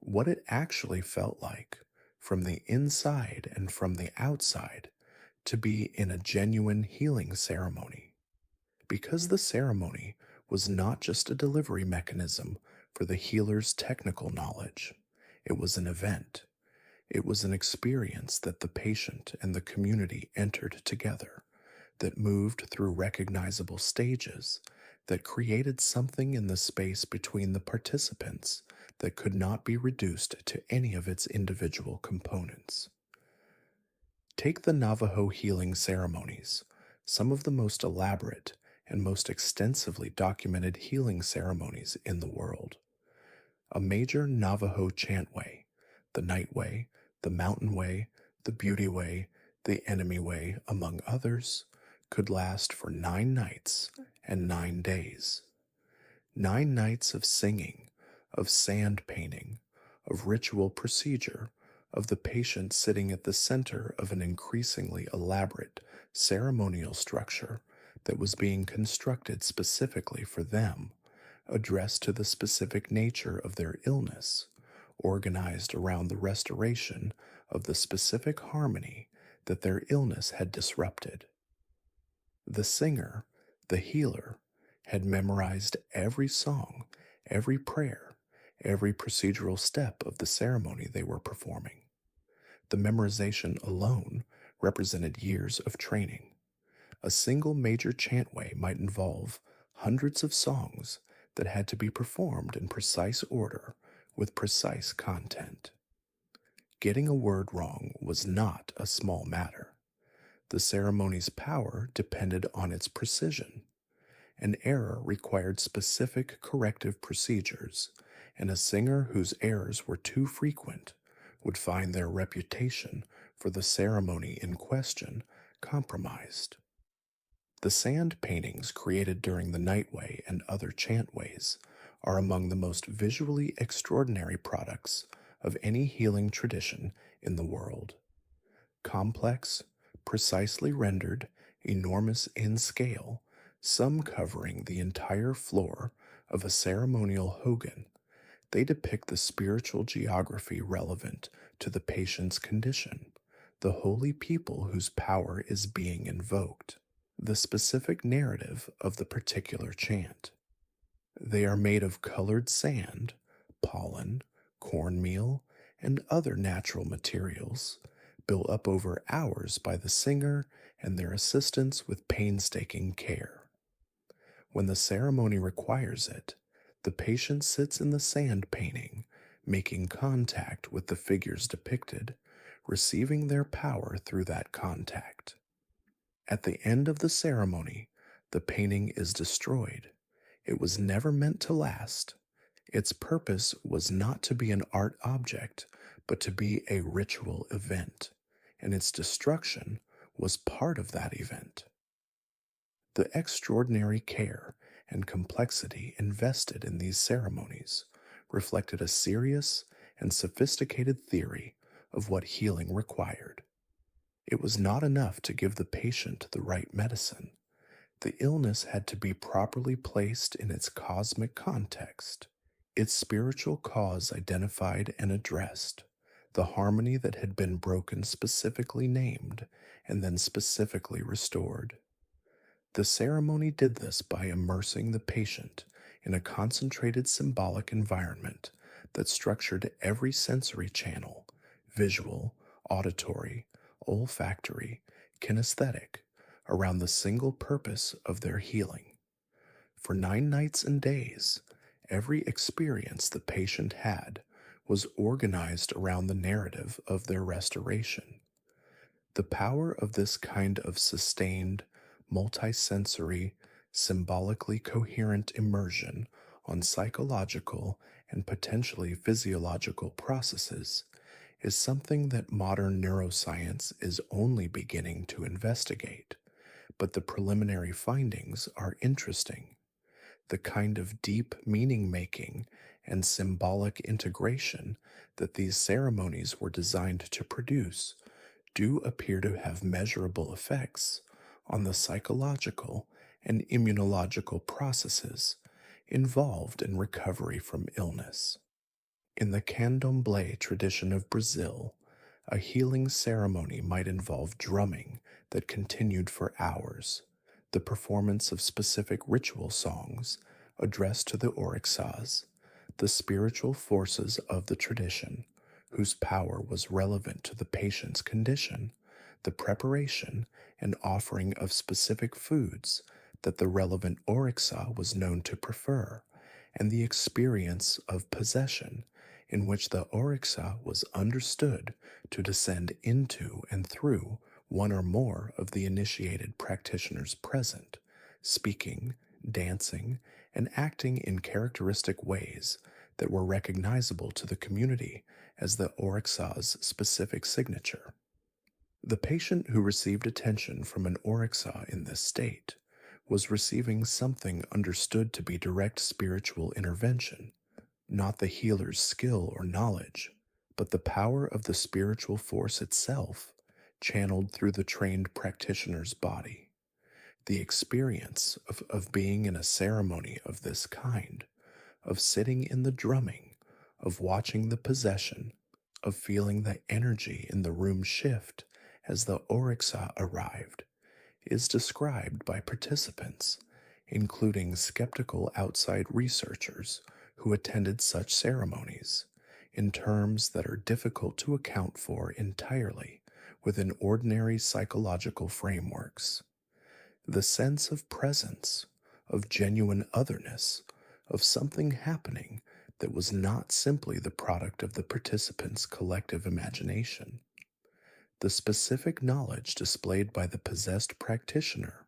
Speaker 1: what it actually felt like from the inside and from the outside to be in a genuine healing ceremony. Because the ceremony was not just a delivery mechanism for the healer's technical knowledge, it was an event. It was an experience that the patient and the community entered together, that moved through recognizable stages, that created something in the space between the participants that could not be reduced to any of its individual components. Take the Navajo healing ceremonies, some of the most elaborate and most extensively documented healing ceremonies in the world. A major Navajo chant way, the Night Way, the Mountain Way, the Beauty Way, the Enemy Way, among others, could last for 9 nights and 9 days. 9 nights of singing, of sand painting, of ritual procedure, of the patient sitting at the center of an increasingly elaborate ceremonial structure that was being constructed specifically for them, addressed to the specific nature of their illness, organized around the restoration of the specific harmony that their illness had disrupted. The singer, the healer, had memorized every song, every prayer, every procedural step of the ceremony they were performing. The memorization alone represented years of training. A single major chantway might involve hundreds of songs that had to be performed in precise order with precise content. Getting a word wrong was not a small matter. The ceremony's power depended on its precision. An error required specific corrective procedures, and a singer whose errors were too frequent would find their reputation for the ceremony in question compromised. The sand paintings created during the Nightway and other chantways are among the most visually extraordinary products of any healing tradition in the world. Complex, precisely rendered, enormous in scale, some covering the entire floor of a ceremonial hogan, they depict the spiritual geography relevant to the patient's condition, the holy people whose power is being invoked, the specific narrative of the particular chant. They are made of colored sand, pollen, cornmeal, and other natural materials, built up over hours by the singer and their assistants with painstaking care. When the ceremony requires it, the patient sits in the sand painting, making contact with the figures depicted, receiving their power through that contact. At the end of the ceremony, the painting is destroyed. It was never meant to last. Its purpose was not to be an art object, but to be a ritual event, and its destruction was part of that event. The extraordinary care and complexity invested in these ceremonies reflected a serious and sophisticated theory of what healing required. It was not enough to give the patient the right medicine. The illness had to be properly placed in its cosmic context, its spiritual cause identified and addressed, the harmony that had been broken specifically named and then specifically restored. The ceremony did this by immersing the patient in a concentrated symbolic environment that structured every sensory channel: visual, auditory, olfactory, kinesthetic, around the single purpose of their healing. For 9 nights and days, every experience the patient had was organized around the narrative of their restoration. The power of this kind of sustained, multisensory, symbolically coherent immersion on psychological and potentially physiological processes is something that modern neuroscience is only beginning to investigate, but the preliminary findings are interesting. The kind of deep meaning making and symbolic integration that these ceremonies were designed to produce do appear to have measurable effects on the psychological and immunological processes involved in recovery from illness. In the candomblé tradition of Brazil, a healing ceremony might involve drumming that continued for hours, the performance of specific ritual songs addressed to the orixás, the spiritual forces of the tradition, whose power was relevant to the patient's condition, the preparation and offering of specific foods that the relevant orixá was known to prefer, and the experience of possession in which the orixá was understood to descend into and through one or more of the initiated practitioners present, speaking, dancing, and acting in characteristic ways that were recognizable to the community as the orixá's specific signature. The patient who received attention from an orixá in this state was receiving something understood to be direct spiritual intervention, not the healer's skill or knowledge, but the power of the spiritual force itself, channeled through the trained practitioner's body. The experience of being in a ceremony of this kind, of sitting in the drumming, of watching the possession, of feeling the energy in the room shift as the orixá arrived, is described by participants, including skeptical outside researchers who attended such ceremonies, in terms that are difficult to account for entirely within ordinary psychological frameworks. The sense of presence, of genuine otherness, of something happening that was not simply the product of the participants' collective imagination. The specific knowledge displayed by the possessed practitioner,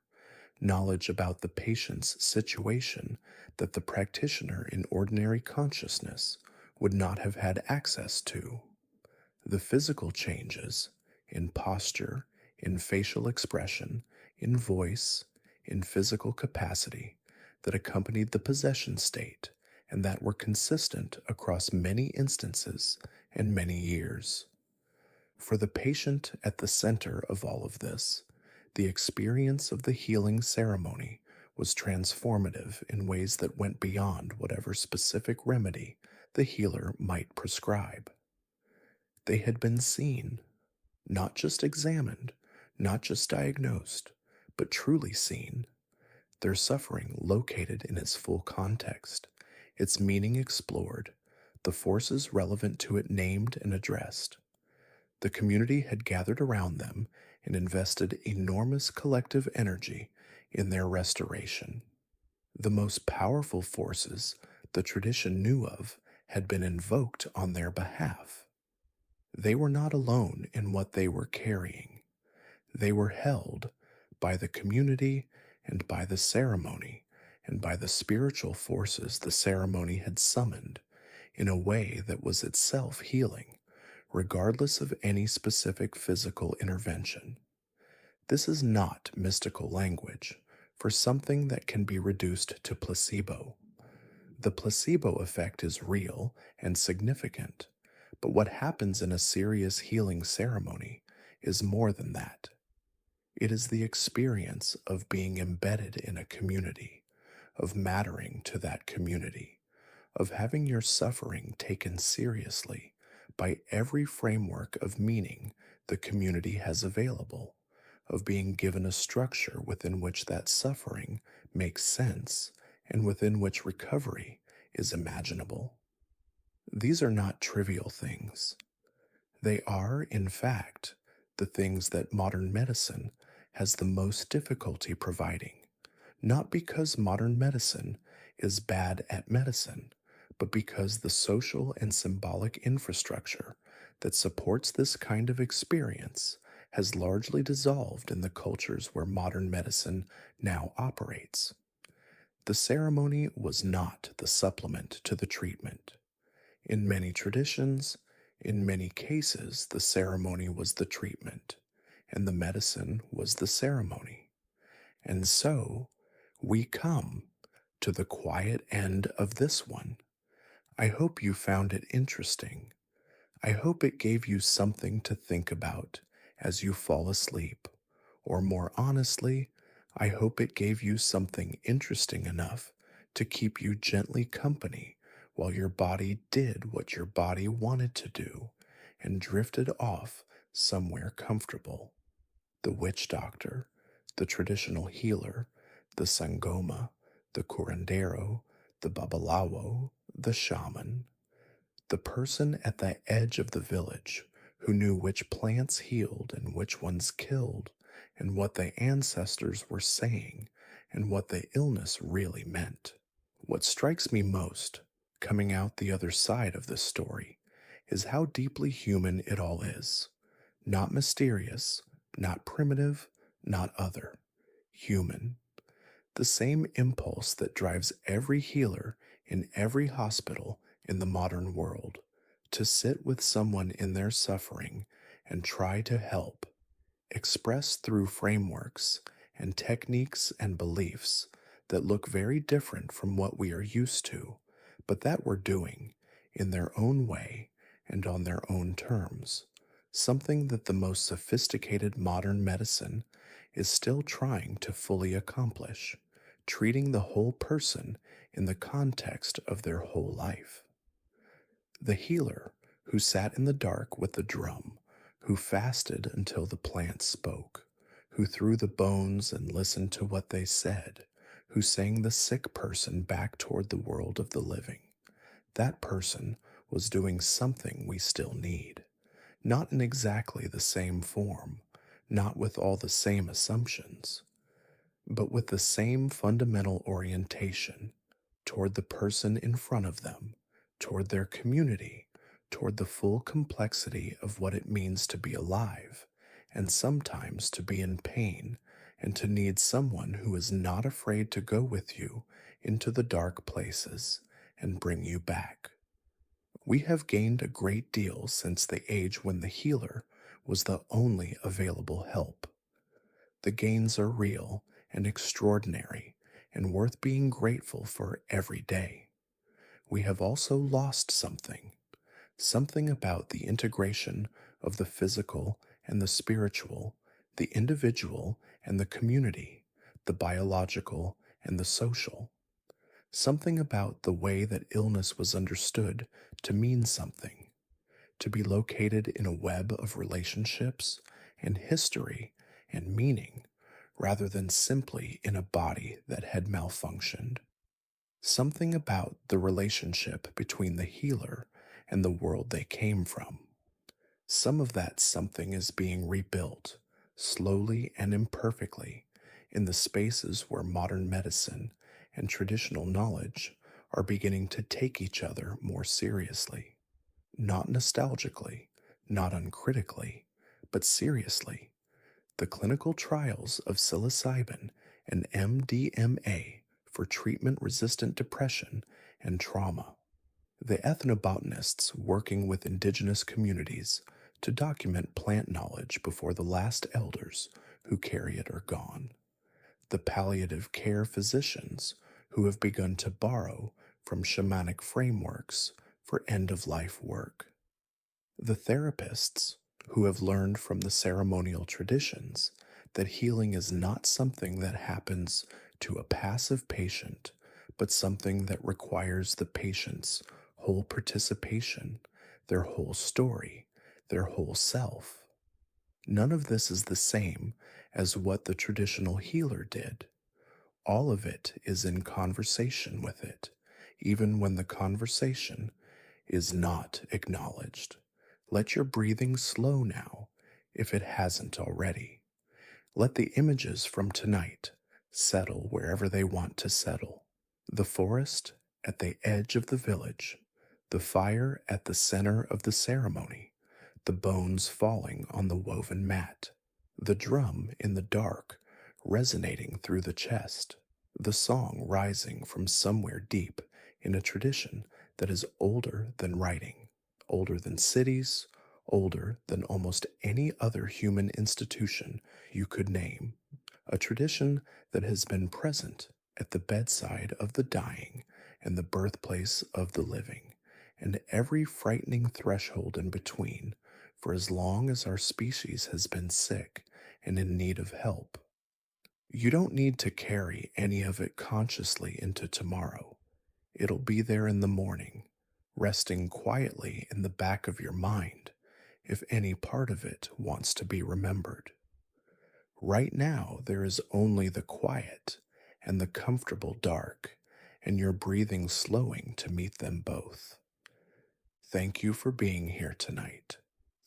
Speaker 1: knowledge about the patient's situation that the practitioner in ordinary consciousness would not have had access to. The physical changes in posture, in facial expression, in voice, in physical capacity that accompanied the possession state and that were consistent across many instances and many years. For the patient at the center of all of this, the experience of the healing ceremony was transformative in ways that went beyond whatever specific remedy the healer might prescribe. They had been seen, not just examined, not just diagnosed, but truly seen, their suffering located in its full context, its meaning explored, the forces relevant to it named and addressed. The community had gathered around them and invested enormous collective energy in their restoration. The most powerful forces the tradition knew of had been invoked on their behalf. They were not alone in what they were carrying. They were held by the community and by the ceremony and by the spiritual forces the ceremony had summoned in a way that was itself healing, regardless of any specific physical intervention. This is not mystical language for something that can be reduced to placebo. The placebo effect is real and significant, but what happens in a serious healing ceremony is more than that. It is the experience of being embedded in a community, of mattering to that community, of having your suffering taken seriously by every framework of meaning the community has available, of being given a structure within which that suffering makes sense and within which recovery is imaginable. These are not trivial things. They are, in fact, the things that modern medicine has the most difficulty providing, not because modern medicine is bad at medicine, but because the social and symbolic infrastructure that supports this kind of experience has largely dissolved in the cultures where modern medicine now operates. The ceremony was not the supplement to the treatment. In many traditions, in many cases, the ceremony was the treatment, and the medicine was the ceremony. And so, we come to the quiet end of this one. I hope you found it interesting. I hope it gave you something to think about as you fall asleep. Or more honestly, I hope it gave you something interesting enough to keep you gently company while your body did what your body wanted to do and drifted off somewhere comfortable. The witch doctor, the traditional healer, the sangoma, the curandero, the babalawo, the shaman, the person at the edge of the village who knew which plants healed and which ones killed, and what the ancestors were saying, and what the illness really meant. What strikes me most, coming out the other side of this story, is how deeply human it all is. Not mysterious, not primitive, not other. Human. The same impulse that drives every healer in every hospital in the modern world to sit with someone in their suffering and try to help, expressed through frameworks and techniques and beliefs that look very different from what we are used to, but that we're doing in their own way and on their own terms. Something that the most sophisticated modern medicine is still trying to fully accomplish, treating the whole person in the context of their whole life. The healer who sat in the dark with the drum, who fasted until the plants spoke, who threw the bones and listened to what they said, who sang the sick person back toward the world of the living. That person was doing something we still need. Not in exactly the same form, not with all the same assumptions, but with the same fundamental orientation toward the person in front of them, toward their community, toward the full complexity of what it means to be alive, and sometimes to be in pain, and to need someone who is not afraid to go with you into the dark places and bring you back. We have gained a great deal since the age when the healer was the only available help. The gains are real and extraordinary and worth being grateful for every day. We have also lost something about the integration of the physical and the spiritual, the individual and the community, the biological and the social. Something about the way that illness was understood to mean something, to be located in a web of relationships and history and meaning, rather than simply in a body that had malfunctioned. Something about the relationship between the healer and the world they came from. Some of that something is being rebuilt, slowly and imperfectly, in the spaces where modern medicine and traditional knowledge are beginning to take each other more seriously. Not nostalgically, not uncritically, but seriously. The clinical trials of psilocybin and MDMA for treatment-resistant depression and trauma. The ethnobotanists working with indigenous communities to document plant knowledge before the last elders who carry it are gone. The palliative care physicians who have begun to borrow from shamanic frameworks for end-of-life work. The therapists who have learned from the ceremonial traditions that healing is not something that happens to a passive patient, but something that requires the patient's whole participation, their whole story, their whole self. None of this is the same as what the traditional healer did. All of it is in conversation with it, even when the conversation is not acknowledged. Let your breathing slow now, if it hasn't already. Let the images from tonight settle wherever they want to settle. The forest at the edge of the village, the fire at the center of the ceremony, the bones falling on the woven mat, the drum in the dark resonating through the chest, the song rising from somewhere deep in a tradition that is older than writing, older than cities, older than almost any other human institution you could name, a tradition that has been present at the bedside of the dying and the birthplace of the living, and every frightening threshold in between, for as long as our species has been sick and in need of help. You don't need to carry any of it consciously into tomorrow. It'll be there in the morning, resting quietly in the back of your mind, if any part of it wants to be remembered. Right now, there is only the quiet and the comfortable dark, and your breathing slowing to meet them both. Thank you for being here tonight.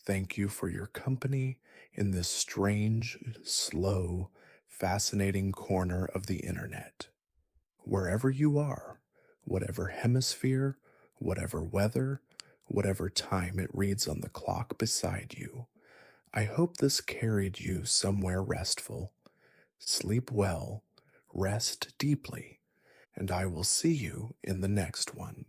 Speaker 1: Thank you for your company in this strange, slow, fascinating corner of the internet. Wherever you are, whatever hemisphere, whatever weather, whatever time it reads on the clock beside you, I hope this carried you somewhere restful. Sleep well, rest deeply, and I will see you in the next one.